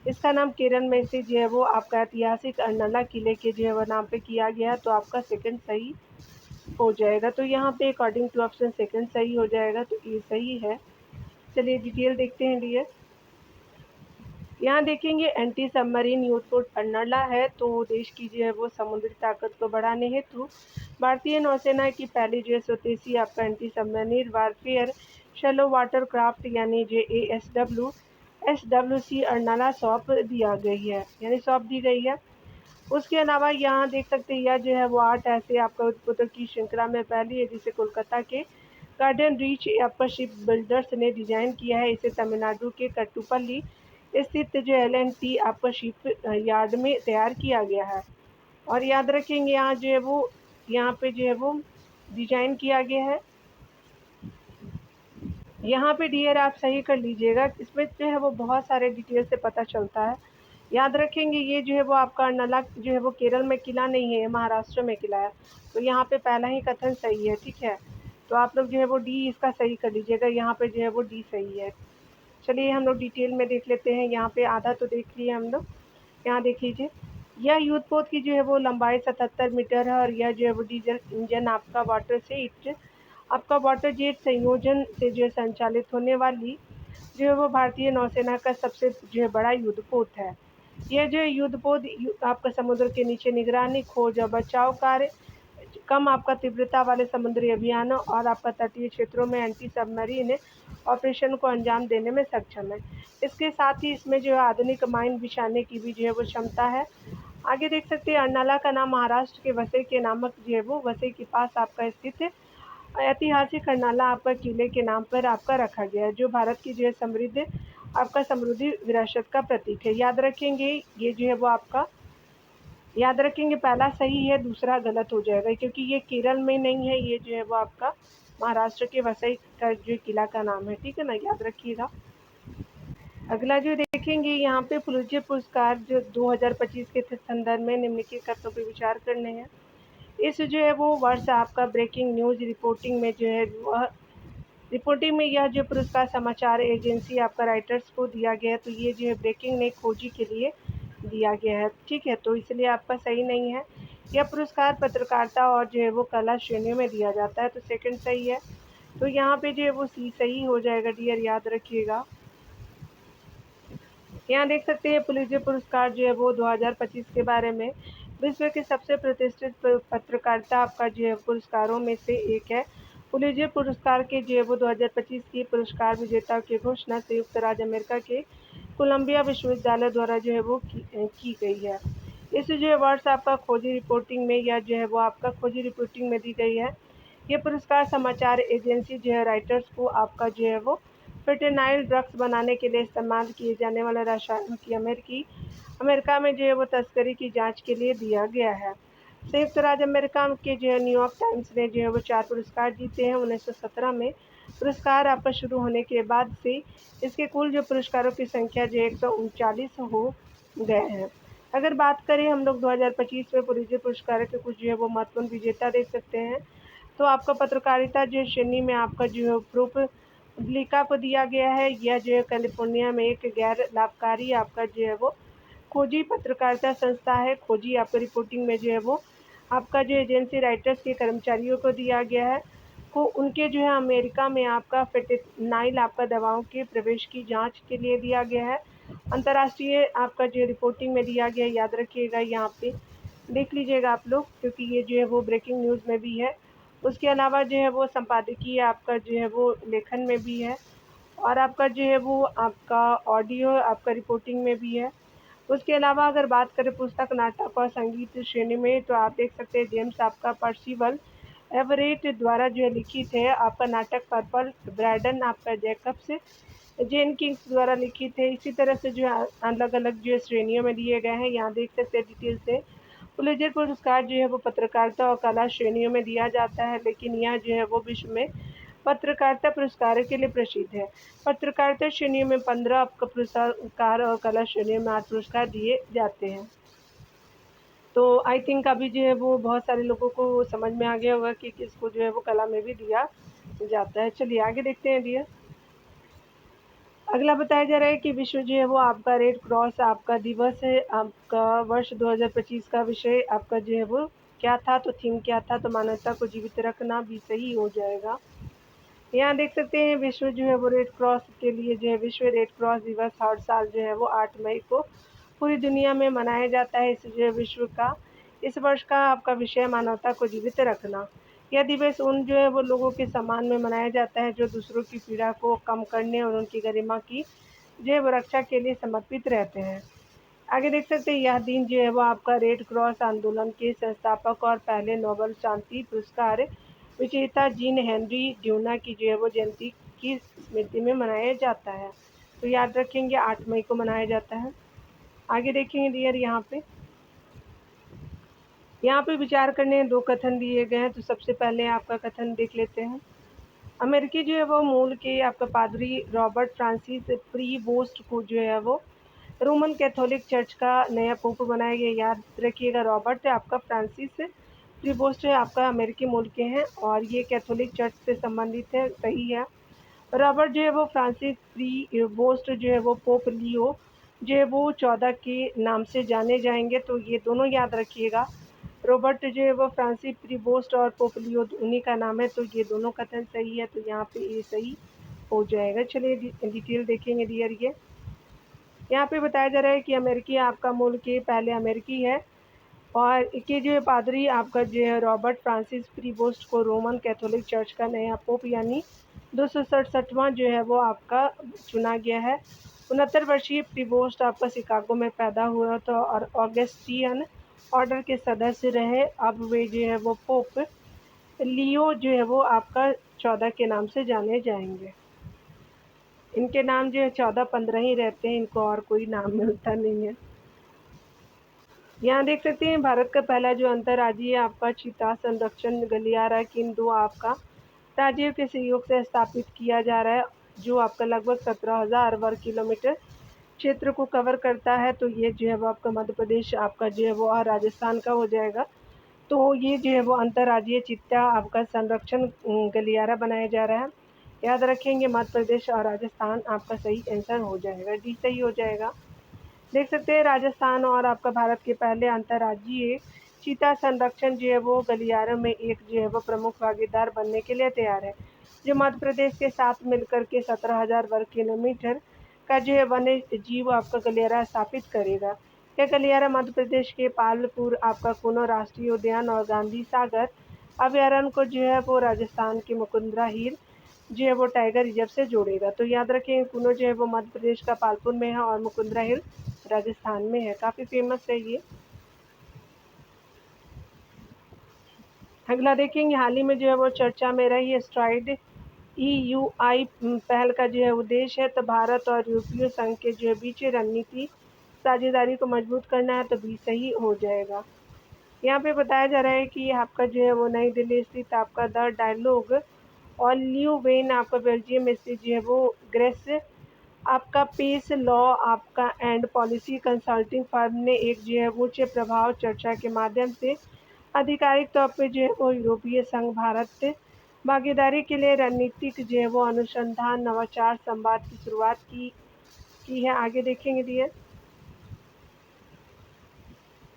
इसका नाम केरल में से जो है वो आपका ऐतिहासिक अर्नला किले के जो है वो नाम पे किया गया। तो आपका सेकंड सही हो जाएगा। तो यहाँ पे अकॉर्डिंग टू ऑप्शन सेकंड सही हो जाएगा। तो ये सही है। चलिए डिटेल देखते हैं डियर। यहाँ देखेंगे एंटी सबमरीन यूथफुट अर्नला है। तो देश की जो है वो समुद्री ताकत को बढ़ाने हेतु भारतीय नौसेना की पहली जो है स्वदेशी आपका anti submarine warfare shallow water craft यानी जो SWC अर्नला सौंप दिया गई है, यानी सौंप दी गई है। उसके अलावा यहाँ देख सकते हैं यह जो है वो 8 ऐसे आपका उत्पादों की श्रृंखला में पहली है जिसे कोलकाता के गार्डन रीच आपका शिप बिल्डर्स ने डिजाइन किया है। इसे तमिलनाडु के कट्टुपल्ली स्थित जो LNT आपका शिप यार्ड में तैयार किया गया है। और याद रखेंगे यहाँ जो है वो, यहाँ पे जो है वो डिजाइन किया गया है। यहाँ पे डियर आप सही कर लीजिएगा, इसमें जो है वो बहुत सारे डिटेल से पता चलता है। याद रखेंगे ये जो है वो आपका अर्नाला जो है वो केरल में किला नहीं है, महाराष्ट्र में किला है। तो यहाँ पे पहला ही कथन सही है, ठीक है। तो आप लोग जो है वो डी इसका सही कर लीजिएगा, यहाँ पे जो है वो डी सही है। चलिए हम लोग डिटेल में देख लेते हैं। यहाँ पे आधा तो देख लिए हम लोग। यहाँ देख लीजिए, यह युद्धपोत की जो है वो लंबाई 77 मीटर है और यह जो है वो डीजल इंजन आपका वाटर जेट संयोजन से जो है संचालित होने वाली जो है वो भारतीय नौसेना का सबसे जो है बड़ा युद्धपोत है। यह जो है युद्धपोत आपका समुद्र के नीचे निगरानी, खोज और बचाव कार्य, कम आपका तीव्रता वाले समुद्री अभियानों और आपका तटीय क्षेत्रों में एंटी सबमरीन ऑपरेशन को अंजाम देने में सक्षम है। इसके साथ ही इसमें जो है आधुनिक माइन बिछाने की भी जो है वो क्षमता है। आगे देख सकते हैं, अर्नाला का नाम महाराष्ट्र के वसई के नामक जो है वो वसई के पास आपका स्थित है ऐतिहासिक अर्नाला आपका किले के नाम पर आपका रखा गया है, जो भारत की जो है समृद्धि विरासत का प्रतीक है। याद रखेंगे ये जो है वो आपका, याद रखेंगे पहला सही है, दूसरा गलत हो जाएगा क्योंकि ये केरल में नहीं है, ये जो है वो आपका महाराष्ट्र के वसई का जो किला का नाम है, ठीक है ना, याद रखिएगा। अगला जो देखेंगे, यहाँ पे पुलित्जर पुरस्कार जो 2025 के संदर्भ में निम्नलिखित कथनों पर विचार करने हैं। इस जो है वो वर्ष आपका ब्रेकिंग न्यूज़ रिपोर्टिंग में जो है वह रिपोर्टिंग में यह जो पुरस्कार समाचार एजेंसी आपका राइटर्स को दिया गया है, तो ये जो है ब्रेकिंग ने खोजी के लिए दिया गया है, ठीक है, तो इसलिए आपका सही नहीं है। यह पुरस्कार पत्रकारिता और जो है वो कला श्रेणियों में दिया जाता है, तो सेकंड सही है। तो यहाँ पे जो है वो सी सही हो जाएगा डियर, याद रखिएगा। यहाँ देख सकते हैं पुलित्जर पुरस्कार जो है वो 2025 के बारे में, विश्व के सबसे प्रतिष्ठित पत्रकारिता आपका जो है पुरस्कारों में से एक है। पुलित्जर पुरस्कार के जो है वो 2025 की पुरस्कार विजेता की घोषणा संयुक्त राज्य अमेरिका के कोलंबिया विश्वविद्यालय द्वारा जो है वो की गई है। इस जो है वर्ष आपका खोजी रिपोर्टिंग में या जो है वो आपका खोजी रिपोर्टिंग में दी गई है। ये पुरस्कार समाचार एजेंसी जो है राइटर्स को आपका जो है वो फेंटेनाइल ड्रग्स बनाने के लिए इस्तेमाल किए जाने वाले रसायनों की अमेरिका में जो है वो तस्करी की जांच के लिए दिया गया है। संयुक्त राज्य अमेरिका के जो है न्यूयॉर्क टाइम्स ने जो है वो 4 पुरस्कार जीते हैं 1917 में। पुरस्कार आपका शुरू होने के बाद से इसके कुल जो पुरस्कारों की संख्या जो 139 हो गए हैं। अगर बात करें हम लोग 2025 में पुलित्जर पुरस्कार के कुछ जो है वो महत्वपूर्ण विजेता देख सकते हैं। तो आपका पत्रकारिता जो श्रेणी में आपका जो है प्रूफ ब्लिका को दिया गया है। यह जो है कैलिफोर्निया में एक गैर लाभकारी आपका जो है वो खोजी पत्रकारिता संस्था है। खोजी आपका रिपोर्टिंग में जो है वो आपका जो एजेंसी राइटर्स के कर्मचारियों को दिया गया है, को उनके जो है अमेरिका में आपका फेंटेनाइल आपका दवाओं के प्रवेश की जांच के लिए दिया गया है। अंतर्राष्ट्रीय आपका जो रिपोर्टिंग में दिया गया, याद रखिएगा, यहाँ पे देख लीजिएगा आप लोग, क्योंकि ये जो है वो ब्रेकिंग न्यूज़ में भी है। उसके अलावा जो है वो संपादकीय आपका जो है वो लेखन में भी है और आपका जो है वो आपका ऑडियो आपका रिपोर्टिंग में भी है। उसके अलावा अगर बात करें पुस्तक, नाटक और संगीत श्रेणी में, तो आप देख सकते हैं जेम्स आपका पर्सिवल एवरेट द्वारा जो है लिखित है आपका नाटक पर्पल, ब्रैडन आपका जैकब्स जेन किंग्स द्वारा लिखित है। इसी तरह से जो है अलग अलग जो श्रेणियों में दिए गए हैं, यहाँ देख सकते हैं डिटेल से। पुलित्जर पुरस्कार जो है वो पत्रकारिता और कला श्रेणियों में दिया जाता है, लेकिन यह जो है वो विश्व में पत्रकारिता पुरस्कारों के लिए प्रसिद्ध है। पत्रकारिता श्रेणियों में 15 आपका पुरस्कार और कला श्रेणियों में 8 पुरस्कार दिए जाते हैं। तो आई थिंक अभी जो है वो बहुत सारे लोगों को समझ में आ गया होगा कि किसको जो है वो कला में भी दिया जाता है। चलिए आगे देखते हैं डियर। अगला बताया जा रहा है कि विश्व जो है वो आपका रेड क्रॉस आपका दिवस है। आपका वर्ष 2025 का विषय आपका जो है वो क्या था, तो थीम क्या था, तो मानवता को जीवित रखना भी सही हो जाएगा। यहाँ देख सकते हैं विश्व जो है वो रेड क्रॉस के लिए जो है विश्व रेड क्रॉस दिवस हर साल जो है वो 8 मई को पूरी दुनिया में मनाया जाता है। इस जो है विश्व का इस वर्ष का आपका विषय मानवता को जीवित रखना। यह दिवस उन जो है वो लोगों के सम्मान में मनाया जाता है जो दूसरों की पीड़ा को कम करने और उनकी गरिमा की जो है वो रक्षा के लिए समर्पित रहते हैं। आगे देख सकते हैं यह दिन जो है वो आपका रेड क्रॉस आंदोलन के संस्थापक और पहले नोबेल शांति पुरस्कार विजेता जीन हेनरी ड्यूना की जो है वो जयंती की स्मृति में मनाया जाता है। तो याद रखेंगे 8 मई को मनाया जाता है। आगे देखेंगे डियर यहाँ पे यहाँ पे विचार करने 2 कथन दिए गए हैं, तो सबसे पहले आपका कथन देख लेते हैं। अमेरिकी जो है वो मूल के आपका पादरी रॉबर्ट फ्रांसिस प्रीवोस्ट को जो है वो रोमन कैथोलिक चर्च का नया पोप बनाया गया। याद रखिएगा, रॉबर्ट आपका फ्रांसिस प्रीवोस्ट है आपका अमेरिकी मूल के हैं और ये कैथोलिक चर्च से संबंधित है, सही है। रॉबर्ट जो है वो फ्रांसिस प्रीवोस्ट जो है वो पोप लियो जो है वो 14 के नाम से जाने जाएंगे, तो ये दोनों याद रखिएगा। रॉबर्ट जो है वो फ्रांसिस प्रीवोस्ट और पोप लियो उन्हीं का नाम है, तो ये दोनों कथन सही है, तो यहाँ पे ये सही हो जाएगा। चलिए डिटेल देखेंगे डियर। ये यहाँ पे बताया जा रहा है कि अमेरिकी आपका मूल के पहले अमेरिकी है और के जो पादरी आपका जो है रॉबर्ट फ्रांसिस प्रीवोस्ट को रोमन कैथोलिक चर्च का नया पोप यानी 267वां जो है वो आपका चुना गया है। 69 वर्षीय प्रीवोस्ट आपका शिकागो में पैदा हुआ था और ऑगस्टियन ऑर्डर के सदस्य रहे। अब वे जो है वो पोप लियो जो है वो आपका 14 के नाम से जाने जाएंगे। इनके नाम जो है 14-15 ही रहते हैं, इनको और कोई नाम मिलता नहीं है। यहाँ देख सकते हैं भारत का पहला जो अंतर्राज्यीय आपका चीता संरक्षण गलियारा किन 2 आपका राज्यों के सहयोग से स्थापित किया जा रहा है, जो आपका लगभग 17,000 वर्ग किलोमीटर क्षेत्र को कवर करता है। तो ये जो है वो आपका मध्य प्रदेश आपका जो है वो और राजस्थान का हो जाएगा। तो ये जो है वो अंतर्राज्यीय चीता आपका संरक्षण गलियारा बनाया जा रहा है। याद रखेंगे मध्य प्रदेश और राजस्थान आपका सही आंसर हो जाएगा, डी सही हो जाएगा। देख सकते हैं राजस्थान और आपका भारत के पहले अंतर्राज्यीय चीता संरक्षण जो है वो गलियारों में एक जो है वो प्रमुख भागीदार बनने के लिए तैयार है, जो मध्य प्रदेश के साथ मिलकर के 17,000 वर्ग किलोमीटर का जो है वन्य जीव आपका गलियारा स्थापित करेगा। यह गलियारा मध्य प्रदेश के पालपुर आपका कुनो राष्ट्रीय उद्यान और गांधी सागर अभ्यारण्य को जो है वो राजस्थान के मुकुंदरा हिल जो है वो टाइगर रिजर्व से जोड़ेगा। तो याद रखें कुनो जो है वो मध्य प्रदेश का पालपुर में है और मुकुंदरा हिल राजस्थान में है, काफ़ी फेमस है ये। अगला देखेंगे, हाल ही में जो है वो चर्चा में रही स्ट्राइड EUI पहल का जो है उद्देश्य है तो भारत और यूरोपीय संघ के जो है बीच रणनीति साझेदारी को मजबूत करना है, तो भी सही हो जाएगा। यहाँ पे बताया जा रहा है कि आपका जो है वो नई दिल्ली स्थित आपका द डायलॉग और ल्यूवेन आपका बेल्जियम में स्थित जो है वो ग्रेस आपका पेस लॉ आपका एंड पॉलिसी कंसल्टिंग फर्म ने एक जो है उच्च प्रभाव चर्चा के माध्यम से आधिकारिक तौर पे जो है वो यूरोपीय संघ भारत भागीदारी के लिए रणनीतिक जो है वो अनुसंधान नवाचार संवाद की शुरुआत की है। आगे देखेंगे दिए।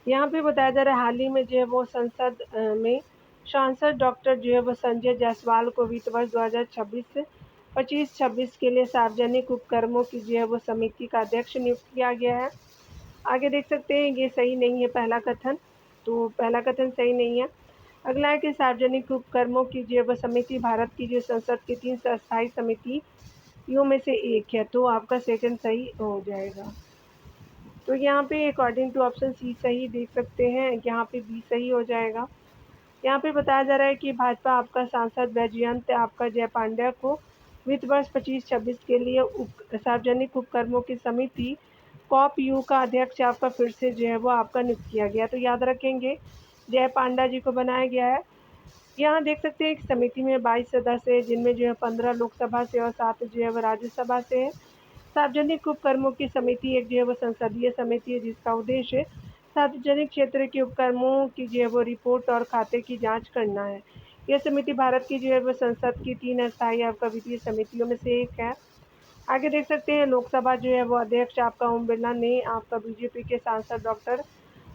यहाँ पे बताया जा रहा है हाल ही में जो है वो संसद में सांसद डॉक्टर जो है वो संजय जायसवाल को वित्त वर्ष 2025-26 के लिए सार्वजनिक उपक्रमों की जो है वो समिति का अध्यक्ष नियुक्त किया गया है। आगे देख सकते हैं ये सही नहीं है पहला कथन, तो पहला कथन सही नहीं है। अगला है कि सार्वजनिक उपक्रमों की जो है वो समिति भारत की जो संसद की 3 अस्थायी समितियों में से एक है, तो आपका सेकंड सही हो जाएगा। तो यहाँ पे अकॉर्डिंग टू ऑप्शन सी सही देख सकते हैं, यहाँ पे बी सही हो जाएगा। यहाँ पे बताया जा रहा है कि भाजपा आपका सांसद वैजयंत आपका जय पांड्या को वित्त वर्ष 25-26 के लिए सार्वजनिक उपक्रमों की समिति कॉप यू का अध्यक्ष आपका फिर से जो है वो आपका नियुक्त किया गया। तो याद रखेंगे जय पांडा जी को बनाया गया है। यहाँ देख सकते हैं कि समिति में 22 सदस्य है, जिनमें जो है 15 लोकसभा से और 7 जो है वो राज्यसभा से है। सार्वजनिक उपक्रमों की समिति एक जो है वो संसदीय समिति है, जिसका उद्देश्य सार्वजनिक क्षेत्र के उपक्रमों की जो है वो रिपोर्ट और खाते की जांच करना है। यह समिति भारत की जो है वो संसद की 3 अस्थायी आपका वित्तीय समितियों में से एक है। आगे देख सकते हैं लोकसभा जो है वो अध्यक्ष आपका ओम बिरला ने आपका बीजेपी के सांसद डॉक्टर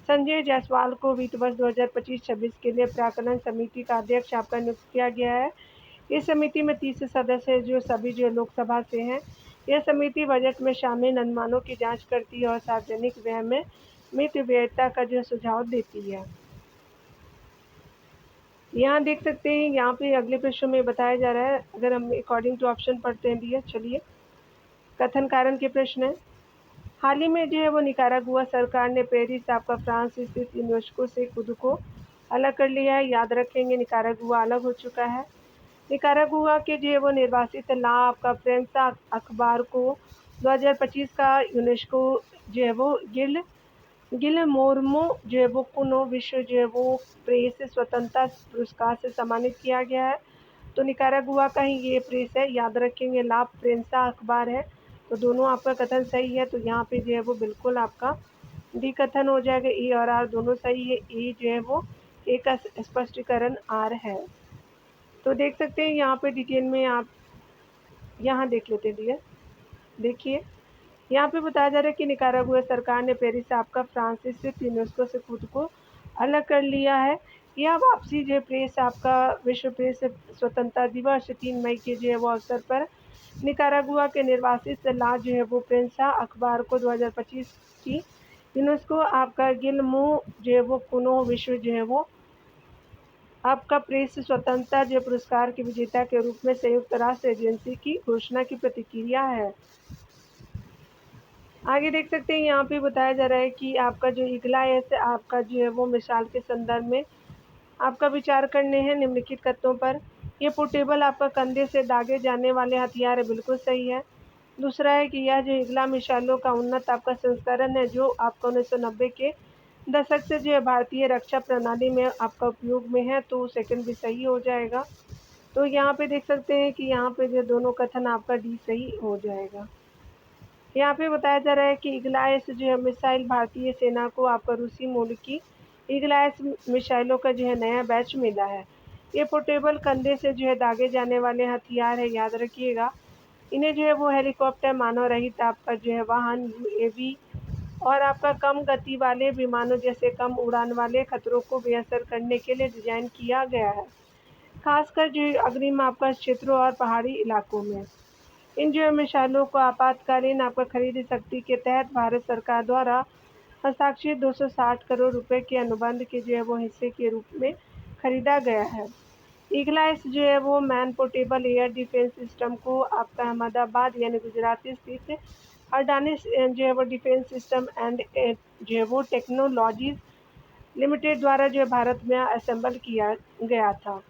संजय जायसवाल को वित्त वर्ष 2025-26 के लिए प्राक्कलन समिति का अध्यक्ष आपका नियुक्त किया गया है। इस समिति में 30 सदस्य जो सभी जो लोकसभा से हैं। यह समिति बजट में शामिल अनुमानों की जांच करती है और सार्वजनिक व्यय में मितव्ययिता का जो सुझाव देती है। यहाँ देख सकते हैं यहाँ पे अगले प्रश्न में बताया जा रहा है, अगर हम अकॉर्डिंग टू ऑप्शन पढ़ते हैं दिया। चलिए कथन कारण के प्रश्न है। हाल ही में जो है वो निकारागुआ सरकार ने पेरिस आपका फ्रांस स्थित यूनेस्को से खुद को अलग कर लिया है। याद रखेंगे निकारागुआ अलग हो चुका है। निकारागुआ के जो है वो निर्वासित ला आपका फ्रेंच अखबार को 2025 का यूनेस्को जो है वो गिल्ड गिलर्मो जो है वो कुनो विश्व जो है वो प्रेस स्वतंत्रता पुरस्कार से सम्मानित किया गया है। तो निकारागुआ का ही ये प्रेस है, याद रखेंगे। ला प्रेंसा अखबार है। तो दोनों आपका कथन सही है, तो यहाँ पे जो है वो बिल्कुल आपका डी कथन हो जाएगा। ई और आर दोनों सही है। ई जो है वो ए का स्पष्टीकरण आर है। तो देख सकते हैं यहाँ पे डिटेल में आप यहाँ देख लेते हैं डियर। देखिए यहाँ पे बताया जा रहा है कि निकारागुआ सरकार ने पेरिस से आपका फ्रांसिस से यूनेस्को से खुद को अलग कर लिया है। यह वापसी जो प्रेस आपका विश्व प्रेस स्वतंत्रता दिवस 3 मई के जो है वो अवसर पर निकारागुआ के निर्वासित ला जो है वो प्रेंसा अखबार को 2025 की यूनेस्को आपका गिलर्मो जो है वो कुनो विश्व जो है वो आपका प्रेस स्वतंत्रता जो पुरस्कार के विजेता के रूप में संयुक्त राष्ट्र एजेंसी की घोषणा की प्रतिक्रिया है। आगे देख सकते हैं यहाँ पे बताया जा रहा है कि आपका जो इगला है आपका जो है वो मिसाल के संदर्भ में आपका विचार करने हैं निम्नलिखित तत्वों पर। ये पोर्टेबल आपका कंधे से दागे जाने वाले हथियार है, बिल्कुल सही है। दूसरा है कि यह जो इगला मिसाइलों का उन्नत आपका संस्करण है जो आपका 1990 के दशक से जो है भारतीय रक्षा प्रणाली में आपका उपयोग में है, तो सेकंड भी सही हो जाएगा। तो यहाँ पे देख सकते हैं कि यहाँ पे जो दोनों कथन आपका डी सही हो जाएगा। यहाँ पे बताया जा रहा है कि ईगलायस जो है मिसाइल भारतीय सेना को आपका रूसी मूल की ईगलायस मिसाइलों का जो है नया बैच मिला है। ये पोर्टेबल कंधे से जो है दागे जाने वाले हथियार है, याद रखिएगा। इन्हें जो है वो हेलीकॉप्टर, मानव रहित आपका जो है वाहन, यूएवी और आपका कम गति वाले विमानों जैसे कम उड़ान वाले खतरों को बेअसर करने के लिए डिजाइन किया गया है, खासकर जो अग्रिम आपका क्षेत्रों और पहाड़ी इलाकों में। इन जो मिसाइलों को आपातकालीन आपका खरीद शक्ति के तहत भारत सरकार द्वारा हस्ताक्षरित 260 करोड़ रुपए के अनुबंध के जो है वो हिस्से के रूप में खरीदा गया है। ईगलाइस जो है वो man portable air defence system को आपका अहमदाबाद यानी गुजरात स्थित अडानी जो है वो डिफेंस सिस्टम एंड जो है वो टेक्नोलॉजीज लिमिटेड द्वारा जो है भारत में असेंबल किया गया था।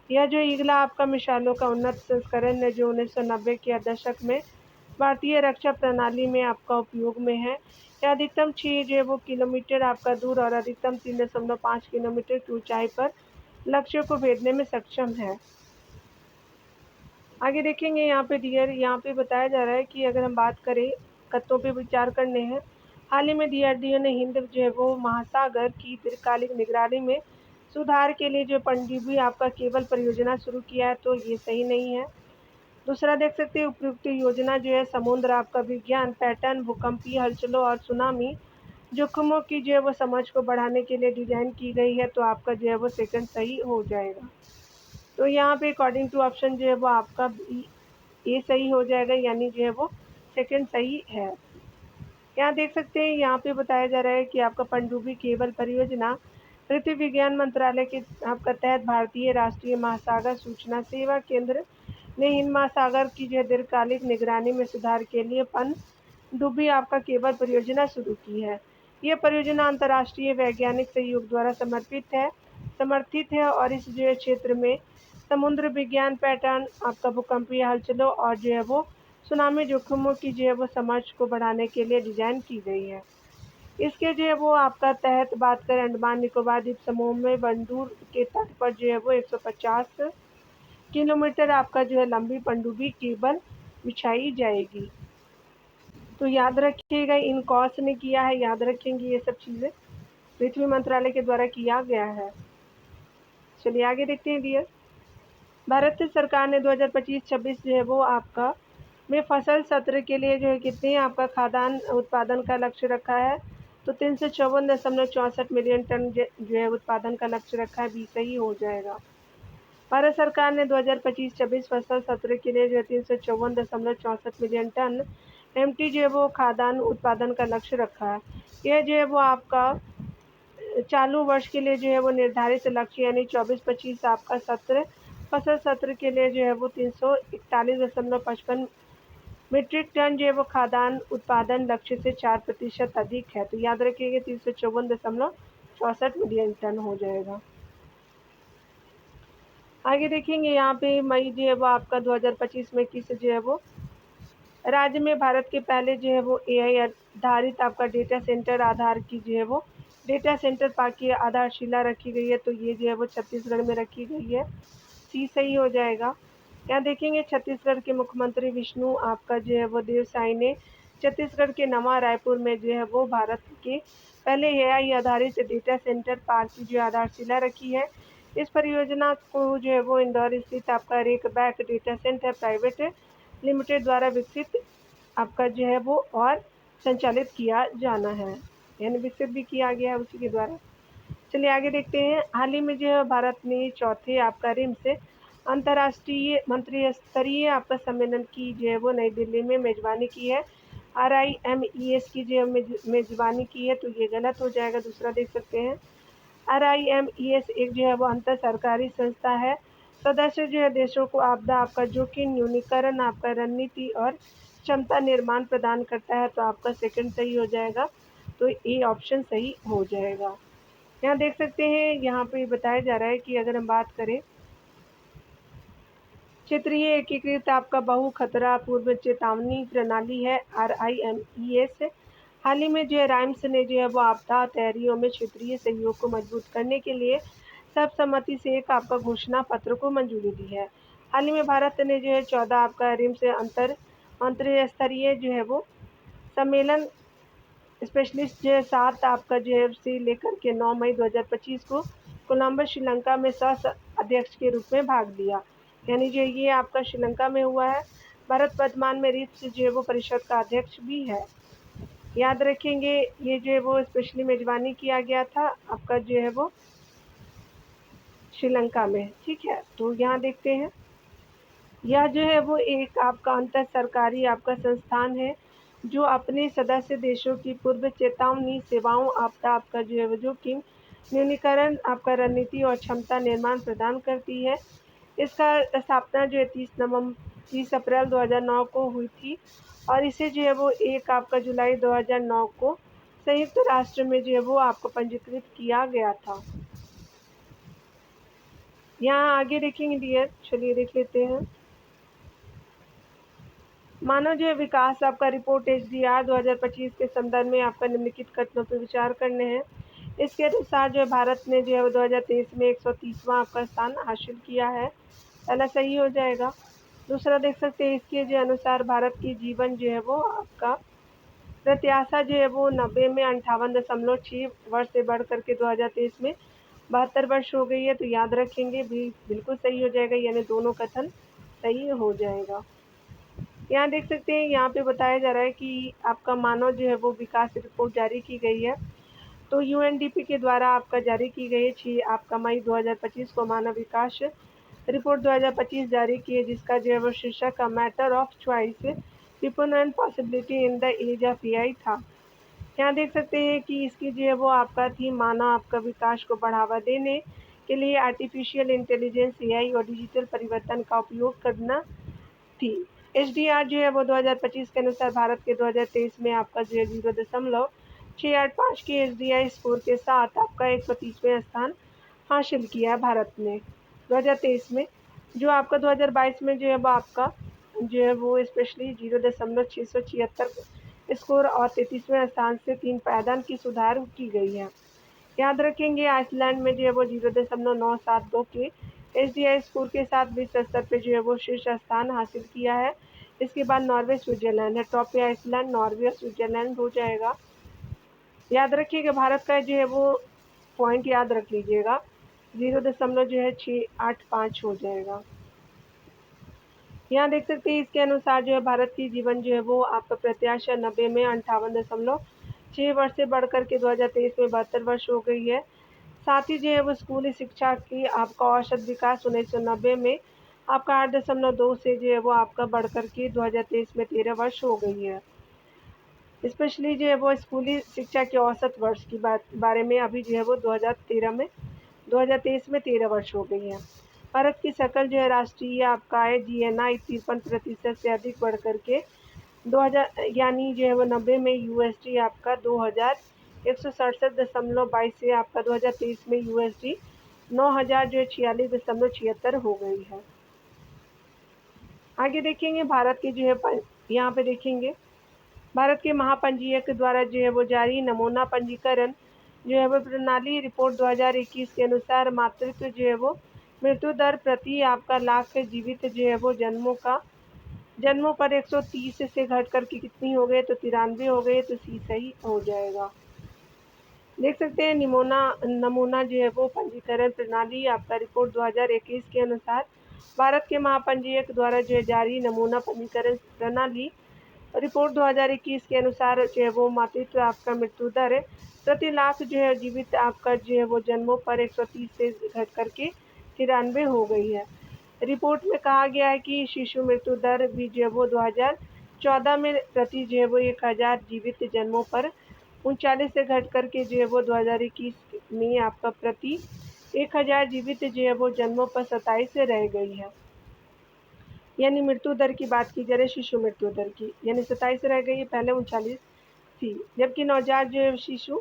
यह जो ईगला आपका मिसाइलों का उन्नत संस्करण है जो 1990 के दशक में भारतीय रक्षा प्रणाली में आपका उपयोग में है। यह अधिकतम 6 जो है वो किलोमीटर आपका दूर और अधिकतम 3.5 किलोमीटर की ऊंचाई पर लक्ष्य को भेदने में सक्षम है। आगे देखेंगे यहाँ पे डियर, यहाँ पे बताया जा रहा है कि अगर हम बात करें तत्वों पे विचार करने हैं। हाल ही में डीआरडीओ ने हिंद जो है वो महासागर की दीर्घकालिक निगरानी में सुधार के लिए जो पनडुब्बी आपका केबल परियोजना शुरू किया है, तो ये सही नहीं है। दूसरा देख सकते हैं उपयुक्त योजना जो है समुद्र आपका विज्ञान पैटर्न, भूकंपीय हलचलों और सुनामी जोखिमों की जो है वो समझ को बढ़ाने के लिए डिजाइन की गई है, तो आपका जो है वो सेकंड सही हो जाएगा। तो यहाँ पे अकॉर्डिंग टू ऑप्शन जो है वो आपका ए सही हो जाएगा, यानी जो है वो सेकंड सही है। यहाँ देख सकते हैं यहाँ पे बताया जा रहा है कि आपका पनडुब्बी केबल परियोजना पृथ्वी विज्ञान मंत्रालय के आपका तहत भारतीय राष्ट्रीय महासागर सूचना सेवा केंद्र ने हिंद महासागर की जो दीर्घकालिक निगरानी में सुधार के लिए पनडुब्बी आपका केबल परियोजना शुरू की है। यह परियोजना अंतर्राष्ट्रीय वैज्ञानिक सहयोग द्वारा समर्थित है और इस जो क्षेत्र में समुद्र विज्ञान पैटर्न आपका भूकंपीय हलचलों और जो है वो सुनामी जोखिमों की जो है वो समझ को बढ़ाने के लिए डिजाइन की गई है। इसके जो है वो आपका तहत बात करें अंडमान निकोबार द्वीप समूह में बंदूर के तट पर जो है वो 150 किलोमीटर आपका जो है लंबी पनडुब्बी केबल बिछाई जाएगी। तो याद रखिएगा, इनकॉस ने किया है, याद रखेंगे ये सब चीज़ें पृथ्वी मंत्रालय के द्वारा किया गया है। चलिए आगे देखते हैं डियर। भारत सरकार ने 2025-26 जो है वो आपका में फसल सत्र के लिए जो है कितने आपका खाद्यान्न उत्पादन का लक्ष्य रखा है, तो 354.64 मिलियन टन जो है उत्पादन का लक्ष्य रखा है, बी सही हो जाएगा। भारत सरकार ने 2025-26 फसल सत्र के लिए जो है 354.64 मिलियन टन एमटी जो है वो खाद्यान्न उत्पादन का लक्ष्य रखा है। यह जो है वो आपका चालू वर्ष के लिए जो है वो निर्धारित लक्ष्य यानी 24-25 आपका सत्र फसल सत्र के लिए जो है वो 341.55 मीट्रिक टन जो है वो खाद्यान्न उत्पादन लक्ष्य से 4% अधिक है, तो याद रखिएगा 354.64 मिलियन टन हो जाएगा। आगे देखेंगे यहाँ पे मई जो है वो आपका 2025 में किस जो है वो राज्य में भारत के पहले जो है वो एआई आधारित आपका डेटा सेंटर आधार की जो है वो डेटा सेंटर पार्क की आधारशिला रखी गई है, तो ये जो है वो छत्तीसगढ़ में रखी गई है। सी सही हो जाएगा। यहाँ देखेंगे छत्तीसगढ़ के मुख्यमंत्री विष्णु आपका जो है वो देव साई ने छत्तीसगढ़ के नवा रायपुर में जो है वो भारत के पहले एआई आधारित डेटा सेंटर पार्क की जो आधारशिला रखी है। इस परियोजना को जो है वो इंदौर स्थित आपका RackBank data centre private limited द्वारा विकसित आपका जो है वो और संचालित किया जाना है, यानी विकसित भी किया गया है उसी के द्वारा। चलिए आगे देखते हैं। हाल ही में जो है भारत ने चौथे आपका रिम्स अंतर्राष्ट्रीय मंत्री स्तरीय आपका सम्मेलन की जो है वो नई दिल्ली में मेजबानी की है। RIMES की जो मेजबानी की है, तो ये गलत हो जाएगा। दूसरा देख सकते हैं। RIMES एक जो है वो अंतर सरकारी संस्था है। सदस्य जो है देशों को आपदा आपका जोखिम न्यूनीकरण आपका रणनीति और क्षमता निर्माण प्रदान करता है, तो आपका सेकंड सही हो जाएगा, तो ए ऑप्शन सही हो जाएगा। यहाँ देख सकते हैं, यहाँ पे बताया जा रहा है कि अगर हम बात करें क्षेत्रीय एकीकृत आपका बहु खतरा पूर्व चेतावनी प्रणाली है RIMES। हाल ही में जो है राइम्स ने जो है वो आपदा तैयारियों में क्षेत्रीय सहयोग को मजबूत करने के लिए सर्वसम्मति से एक आपका घोषणा पत्र को मंजूरी दी है। हाल ही में भारत ने जो है 14 आपका रिम्स मंत्री स्तरीय जो है वो सम्मेलन स्पेशलिस्ट जो है 7 आपका जो है से लेकर के 9 मई 2025 को कोलंबस श्रीलंका में सह अध्यक्ष के रूप में भाग लिया, यानी जो ये आपका श्रीलंका में हुआ है। भारत वर्तमान में रिम्स जो है वो परिषद का अध्यक्ष भी है। याद रखेंगे, ये जो है वो स्पेशली मेजबानी किया गया था आपका जो है वो श्रीलंका में। ठीक है, तो यहाँ देखते हैं, यह जो है वो एक आपका अंतर सरकारी आपका संस्थान है जो अपने सदस्य देशों की पूर्व चेतावनी सेवाओं आपदा आपका जो है वो जोखिम न्यूनीकरण आपका रणनीति और क्षमता निर्माण प्रदान करती है। इसका स्थापना जो है 30 अप्रैल 2009 को हुई थी और इसे जो है वो 1 आपका जुलाई 2009 को संयुक्त राष्ट्र में जो है वो आपको पंजीकृत किया गया था। यहाँ आगे देखेंगे डियर, चलिए देख लेते हैं। मानव जो विकास आपका रिपोर्ट HDR 2025 के संदर्भ में आपका निम्नलिखित कथनों पर विचार करने हैं। इसके अनुसार जो है भारत ने जो है 2023 में 130वां आपका स्थान हासिल किया है, पहला सही हो जाएगा। दूसरा देख सकते हैं, इसके जो अनुसार भारत की जीवन जो है वो आपका प्रत्याशा जो है वो 90 में 58.6 वर्ष से बढ़ करके 2023 में 72 वर्ष हो गई है, तो याद रखेंगे भी बिल्कुल सही हो जाएगा, यानी दोनों कथन सही हो जाएगा। यहाँ देख सकते हैं, यहाँ पे बताया जा रहा है कि आपका मानव जो है वो विकास रिपोर्ट जारी की गई है, तो UNDP के द्वारा आपका जारी की गई है 6 आपका मई 2025 को मानव विकास रिपोर्ट 2025 जारी की है, जिसका जो है वो शीर्षक matter of choice people and possibility in the age of AI था। यहाँ देख सकते हैं कि इसकी जो है वो आपका थीम मानव आपका विकास को बढ़ावा देने के लिए आर्टिफिशियल इंटेलिजेंस AI और डिजिटल परिवर्तन का उपयोग करना थी। HDR जो है वो 2025 के अनुसार भारत के 2023 में आपका जो है 0.685 के HDI स्कोर के साथ आपका 130वें स्थान हासिल किया है भारत ने 2023 में। जो आपका 2022 में जो है वो आपका जो है वो स्पेशली 0.676 स्कोर और 33वें स्थान से 3 पायदान की सुधार की गई है। याद रखेंगे, आइसलैंड में जो है वो 0.972 के HDI स्कोर के साथ विश्व स्तर पे जो है वो शीर्ष स्थान हासिल किया है। इसके बाद नॉर्वे स्विट्जरलैंड है, टॉप पे आइसलैंड नॉर्वे और स्विट्जरलैंड हो जाएगा। याद रखिएगा, भारत का जो है वो पॉइंट याद रख लीजिएगा, 0.685 हो जाएगा। यहाँ देख सकते हैं, इसके अनुसार जो है भारत की जीवन जो है वो आपका प्रत्याशा 90 में 58.6 वर्ष से बढ़कर के 2023 में 72 वर्ष हो गई है। साथ ही जो है वो स्कूली शिक्षा की आपका औसत विकास 1990 में आपका 8.2 से जो है वो आपका बढ़कर के 2023 में 13 वर्ष हो गई है। स्पेशली जो है वो स्कूली शिक्षा के औसत वर्ष की बारे में अभी जो है वो 2023 में 13 वर्ष हो गई है। भारत की सकल जो है राष्ट्रीय आपका आय GNI 53% से अधिक बढ़ करके 2000 यानी जो है वो 90 में USD आपका 2167.22 से आपका 2023 में USD 9000 जो है 46.76 हो गई है। आगे देखेंगे, भारत की जो है यहाँ पे देखेंगे भारत के महापंजीयक द्वारा जो है वो जारी नमूना पंजीकरण जो है वो प्रणाली रिपोर्ट 2021 के अनुसार मातृत्व जो है वो मृत्यु दर प्रति आपका लाख जीवित जो है वो जन्मों पर 130 से घट करके कितनी हो गई, तो 93 हो गई, तो सी सही हो जाएगा। देख सकते हैं नमूना जो है वो पंजीकरण प्रणाली आपका रिपोर्ट 2021 के अनुसार भारत के महापंजीयक द्वारा जो है जारी नमूना पंजीकरण प्रणाली रिपोर्ट 2021 के अनुसार जो है वो मातृत्व आपका मृत्यु दर प्रति लाख जो है जीवित आपका जो है वो जन्मों पर 130 से घट करके 93 हो गई है। रिपोर्ट में कहा गया है कि शिशु मृत्यु दर भी जो है वो 2014 में प्रति जो है वो 1000 जीवित जन्मों पर 39 से घट करके जो है वो 2021 में आपका प्रति 1000 जीवित जो है वो जन्मों पर 27 से रह गई है। यानी मृत्यु दर की बात की जा रही है, शिशु मृत्यु दर की, यानी 27 रह गई है, पहले 39 थी। जबकि नवजात जो है शिशु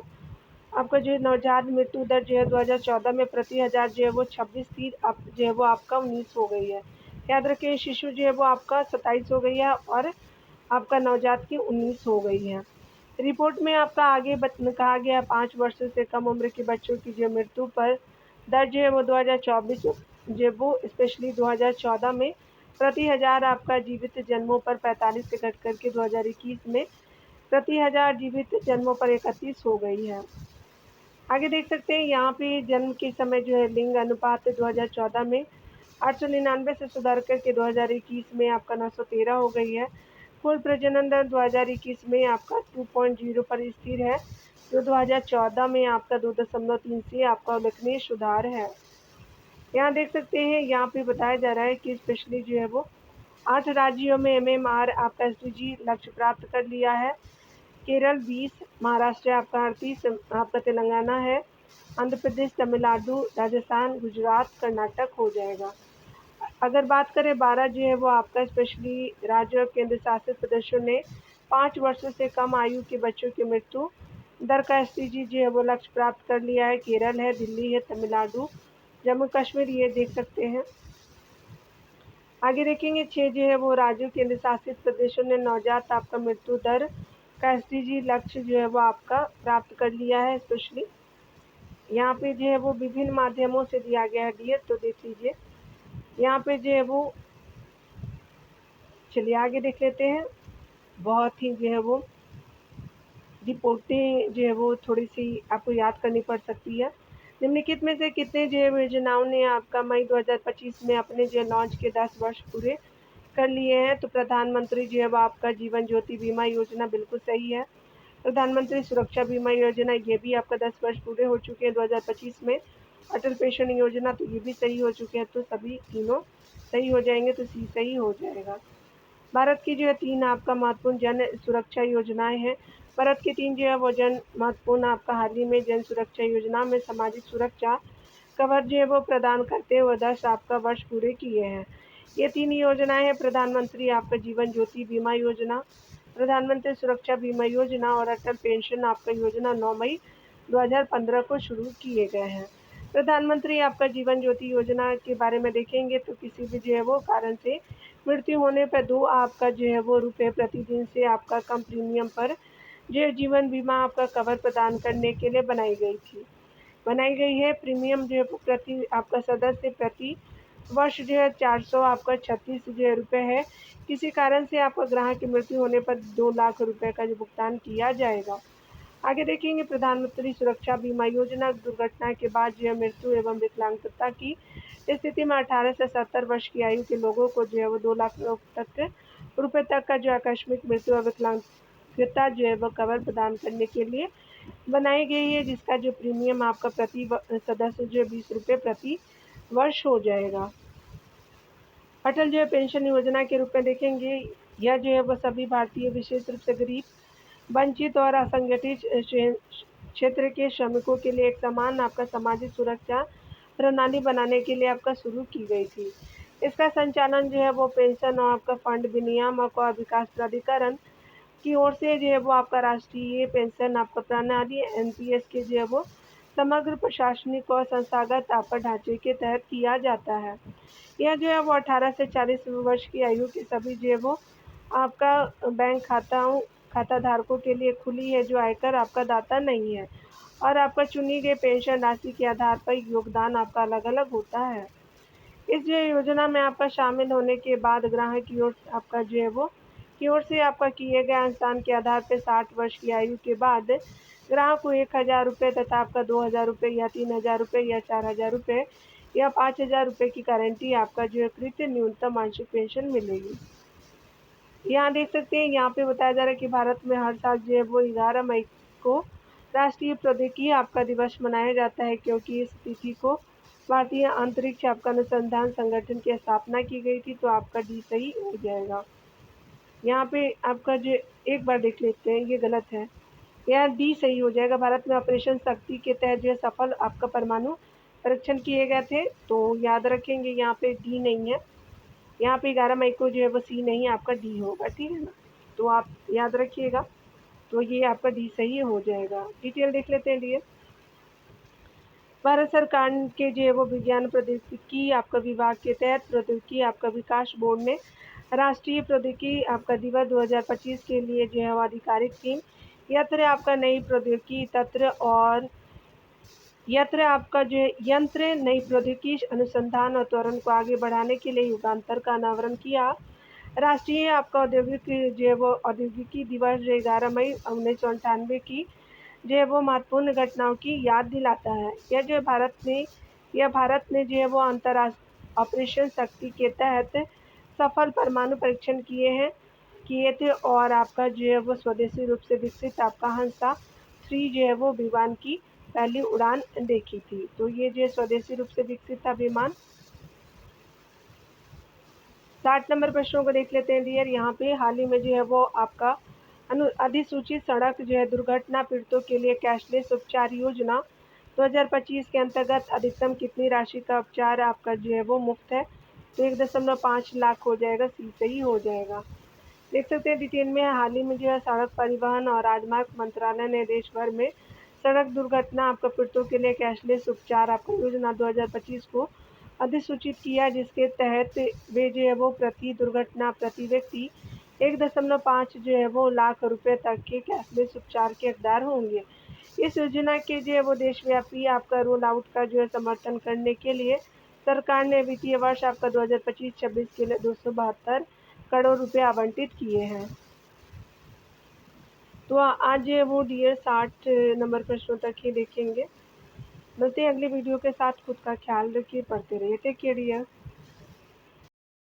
आपका जो है नवजात मृत्यु दर जो है 2014 में प्रति 1000 जो है वो 26 थी, अब जो है वो आपका 19 हो गई है। याद रखिए शिशु जो है वो आपका 27 हो गई है और आपका नवजात की 19 हो गई है। रिपोर्ट में आपका आगे कहा गया 5 वर्ष से कम उम्र के बच्चों की जो मृत्यु पर दर जो है वो 2024 जो वो स्पेशली 2014 में प्रति 1000 आपका जीवित जन्मों पर 45 से घट करके 2021 में प्रति 1000 जीवित जन्मों पर 31 हो गई है। आगे देख सकते हैं यहाँ पे जन्म के समय जो है लिंग अनुपात 2014 में 899 से सुधार करके 2021 में आपका 913 हो गई है। कुल प्रजनन दर 2021 में आपका 2.0 पर स्थिर है, जो 2014 में आपका 2.3 से आपका उल्लेखनीय सुधार है। यहाँ देख सकते हैं यहाँ पे बताया जा रहा है कि स्पेशली जो है वो 8 राज्यों में MMR आपका SDG लक्ष्य प्राप्त कर लिया है। केरल 20, महाराष्ट्र आपका 38, आपका तेलंगाना है, आंध्र प्रदेश, तमिलनाडु, राजस्थान, गुजरात, कर्नाटक हो जाएगा। अगर बात करें 12 जो है वो आपका स्पेशली राज्य और केंद्र शासित प्रदेशों ने 5 वर्ष से कम आयु के बच्चों की मृत्यु दर का SDG जो है वो लक्ष्य प्राप्त कर लिया है। केरल है, दिल्ली है, तमिलनाडु, जम्मू कश्मीर, ये देख सकते हैं। आगे देखेंगे 6 जो है वो राज्यों केंद्र शासित प्रदेशों ने नवजात आपका मृत्यु दर का SDG लक्ष्य जो है वो आपका प्राप्त कर लिया है। स्पेशली यहाँ पे जो है वो विभिन्न माध्यमों से दिया गया है डियर, तो देख लीजिए यहाँ पे जो है वो। चलिए आगे देख लेते हैं। बहुत ही जो है वो रिपोर्टें जो है वो थोड़ी सी आपको याद करनी पड़ सकती है। निम्नलिखित में से कितने जो है योजनाओं ने आपका मई 2025 में अपने जो लॉन्च के 10 वर्ष पूरे कर लिए हैं? तो प्रधानमंत्री जो है वो आपका जीवन ज्योति बीमा योजना बिल्कुल सही है। प्रधानमंत्री सुरक्षा बीमा योजना, ये भी आपका 10 वर्ष पूरे हो चुके हैं 2025 में। अटल पेंशन योजना, तो ये भी सही हो चुके हैं, तो सभी तीनों सही हो जाएंगे, तो सी सही हो जाएगा। भारत की जो है 3 आपका महत्वपूर्ण जन सुरक्षा योजनाएं हैं। भारत की 3 जो है वो जन महत्वपूर्ण आपका हाल ही में जन सुरक्षा योजना में सामाजिक सुरक्षा कवर जो है वो प्रदान करते हुए 10 आपका वर्ष पूरे किए हैं। ये 3 योजनाएं हैं प्रधानमंत्री आपका जीवन ज्योति बीमा योजना, प्रधानमंत्री सुरक्षा बीमा योजना और अटल पेंशन आपका योजना 9 मई 2015 को शुरू किए गए हैं। प्रधानमंत्री आपका जीवन ज्योति योजना के बारे में देखेंगे तो किसी भी जो है वो कारण से मृत्यु होने पर 2 आपका जो है वो रुपये प्रतिदिन से आपका कम प्रीमियम पर जो है जीवन बीमा आपका कवर प्रदान करने के लिए बनाई गई है। प्रीमियम जो है प्रति आपका सदस्य प्रति वर्ष जो है 400 आपका 36 जो है रुपये है। किसी कारण से आपका ग्राहक की मृत्यु होने पर 2 लाख रुपये का जो भुगतान किया जाएगा। आगे देखेंगे प्रधानमंत्री सुरक्षा बीमा योजना दुर्घटना के बाद जो है मृत्यु एवं विकलांगता की स्थिति में 18 से 70 वर्ष की आयु के लोगों को जो है वो 2 लाख रुपए तक का जो आकस्मिक मृत्यु और विकलांगता जो है वो कवर प्रदान करने के लिए बनाई गई है, जिसका जो प्रीमियम आपका प्रति सदस्य जो है 20 रुपये प्रति वर्ष हो जाएगा। अटल जो है पेंशन योजना के रूप में देखेंगे, यह जो है वो सभी भारतीय विशेष रूप से गरीब, वंचित और असंगठित क्षेत्र के श्रमिकों के लिए एक समान आपका सामाजिक सुरक्षा प्रणाली बनाने के लिए आपका शुरू की गई थी। इसका संचालन जो है वो पेंशन और आपका फंड विनियामक और विकास प्राधिकरण की ओर से जो है वो आपका राष्ट्रीय पेंशन आपका प्रणाली NPS के जो है वो समग्र प्रशासनिक और संस्थागत आपका ढांचे के तहत किया जाता है। यह जो है वो 18 से 40 वर्ष की आयु के सभी जो है वो आपका बैंक खाताधारकों के लिए खुली है, जो आयकर आपका दाता नहीं है, और आपका चुनी गई पेंशन राशि के आधार पर योगदान आपका अलग-अलग होता है। इस जो योजना में आपका शामिल होने के बाद ग्राहक की ओर आपका जो है वो की ओर से आपका किए गए अंशदान के आधार पर 60 वर्ष की आयु के बाद ग्राहक को 1000 रुपये तथा आपका 2000 रुपये या 3000 रुपये या 4000 रुपये या 5000 रुपये की गारंटी आपका जो है कृत न्यूनतम मासिक पेंशन मिलेगी। यहाँ देख सकते हैं, यहाँ पे बताया जा रहा है कि भारत में हर साल जो है वो 11 मई को राष्ट्रीय प्रौद्योगिकी आपका दिवस मनाया जाता है, क्योंकि इस तिथि को भारतीय अंतरिक्ष आपका अनुसंधान संगठन की स्थापना की गई थी। तो आपका डी सही हो जाएगा। यहाँ पे आपका जो एक बार देख लेते हैं, ये गलत है, यहाँ डी सही हो जाएगा। भारत में ऑपरेशन शक्ति के तहत जो है सफल आपका परमाणु परीक्षण किए गए थे, तो याद रखेंगे यहाँ पे डी नहीं है। यहाँ पे 11 मई को जो है वो सी नहीं, आपका डी होगा, ठीक है ना। तो आप याद रखिएगा, तो ये आपका डी सही हो जाएगा। डिटेल देख लेते हैं डियर। भारत सरकार के जो है वो विज्ञान प्रौद्योगिकी आपका विभाग के तहत प्रौद्योगिकी आपका विकास बोर्ड ने राष्ट्रीय प्रौद्योगिकी आपका दिवस 2025 के लिए जो है वो आधिकारिक थीम यत्र आपका नई प्रौद्योगिकी तंत्र और यत्र आपका जो है यंत्र नई प्रौद्योगिकी अनुसंधान और त्वरण को आगे बढ़ाने के लिए युगांतर का अनावरण किया। राष्ट्रीय आपका औद्योगिक जो है वो औद्योगिकी दिवस जो 11 मई 1998 की जो है वो महत्वपूर्ण घटनाओं की याद दिलाता है। यह भारत ने जो है वो अंतर्राष्ट्रीय ऑपरेशन शक्ति के तहत सफल परमाणु परीक्षण किए थे, और आपका जो है वो स्वदेशी रूप से विकसित आपका हंसा 3 जो है वो विमान की पहली उड़ान देखी थी। तो ये जो स्वदेशी रूप से विकसित था विमान। 60 नंबर प्रश्नों को देख लेते हैं डियर। यहाँ पे हाल ही में जो है वो आपका अधिसूचित सड़क जो है दुर्घटना पीड़ितों के लिए कैशलेस उपचार योजना 2025 के अंतर्गत अधिकतम कितनी राशि का उपचार आपका जो है वो मुफ्त है? तो 1.5 लाख हो जाएगा, सी सही हो जाएगा। देख सकते हैं डिटेल में, हाल ही में जो है सड़क परिवहन और राजमार्ग मंत्रालय ने देश भर में सड़क दुर्घटना आपका पीड़ितों के लिए कैशलेस उपचार आपका योजना 2025 को अधिसूचित किया, जिसके तहत वे जो है वो प्रति दुर्घटना प्रति व्यक्ति 1.5 जो है वो लाख रुपए तक के कैशलेस उपचार के हकदार होंगे। इस योजना के जो है वो देशव्यापी आपका रोल आउट का जो है समर्थन करने के लिए सरकार ने वित्तीय वर्ष आपका 2025-26 के लिए 272 करोड़ रुपए आवंटित किए हैं। तो आज वो डियर 60 नंबर प्रश्नों तक ही देखेंगे। मिलते हैं अगली वीडियो के साथ। खुद का ख्याल रखिए, पढ़ते रहिए। Take care dear.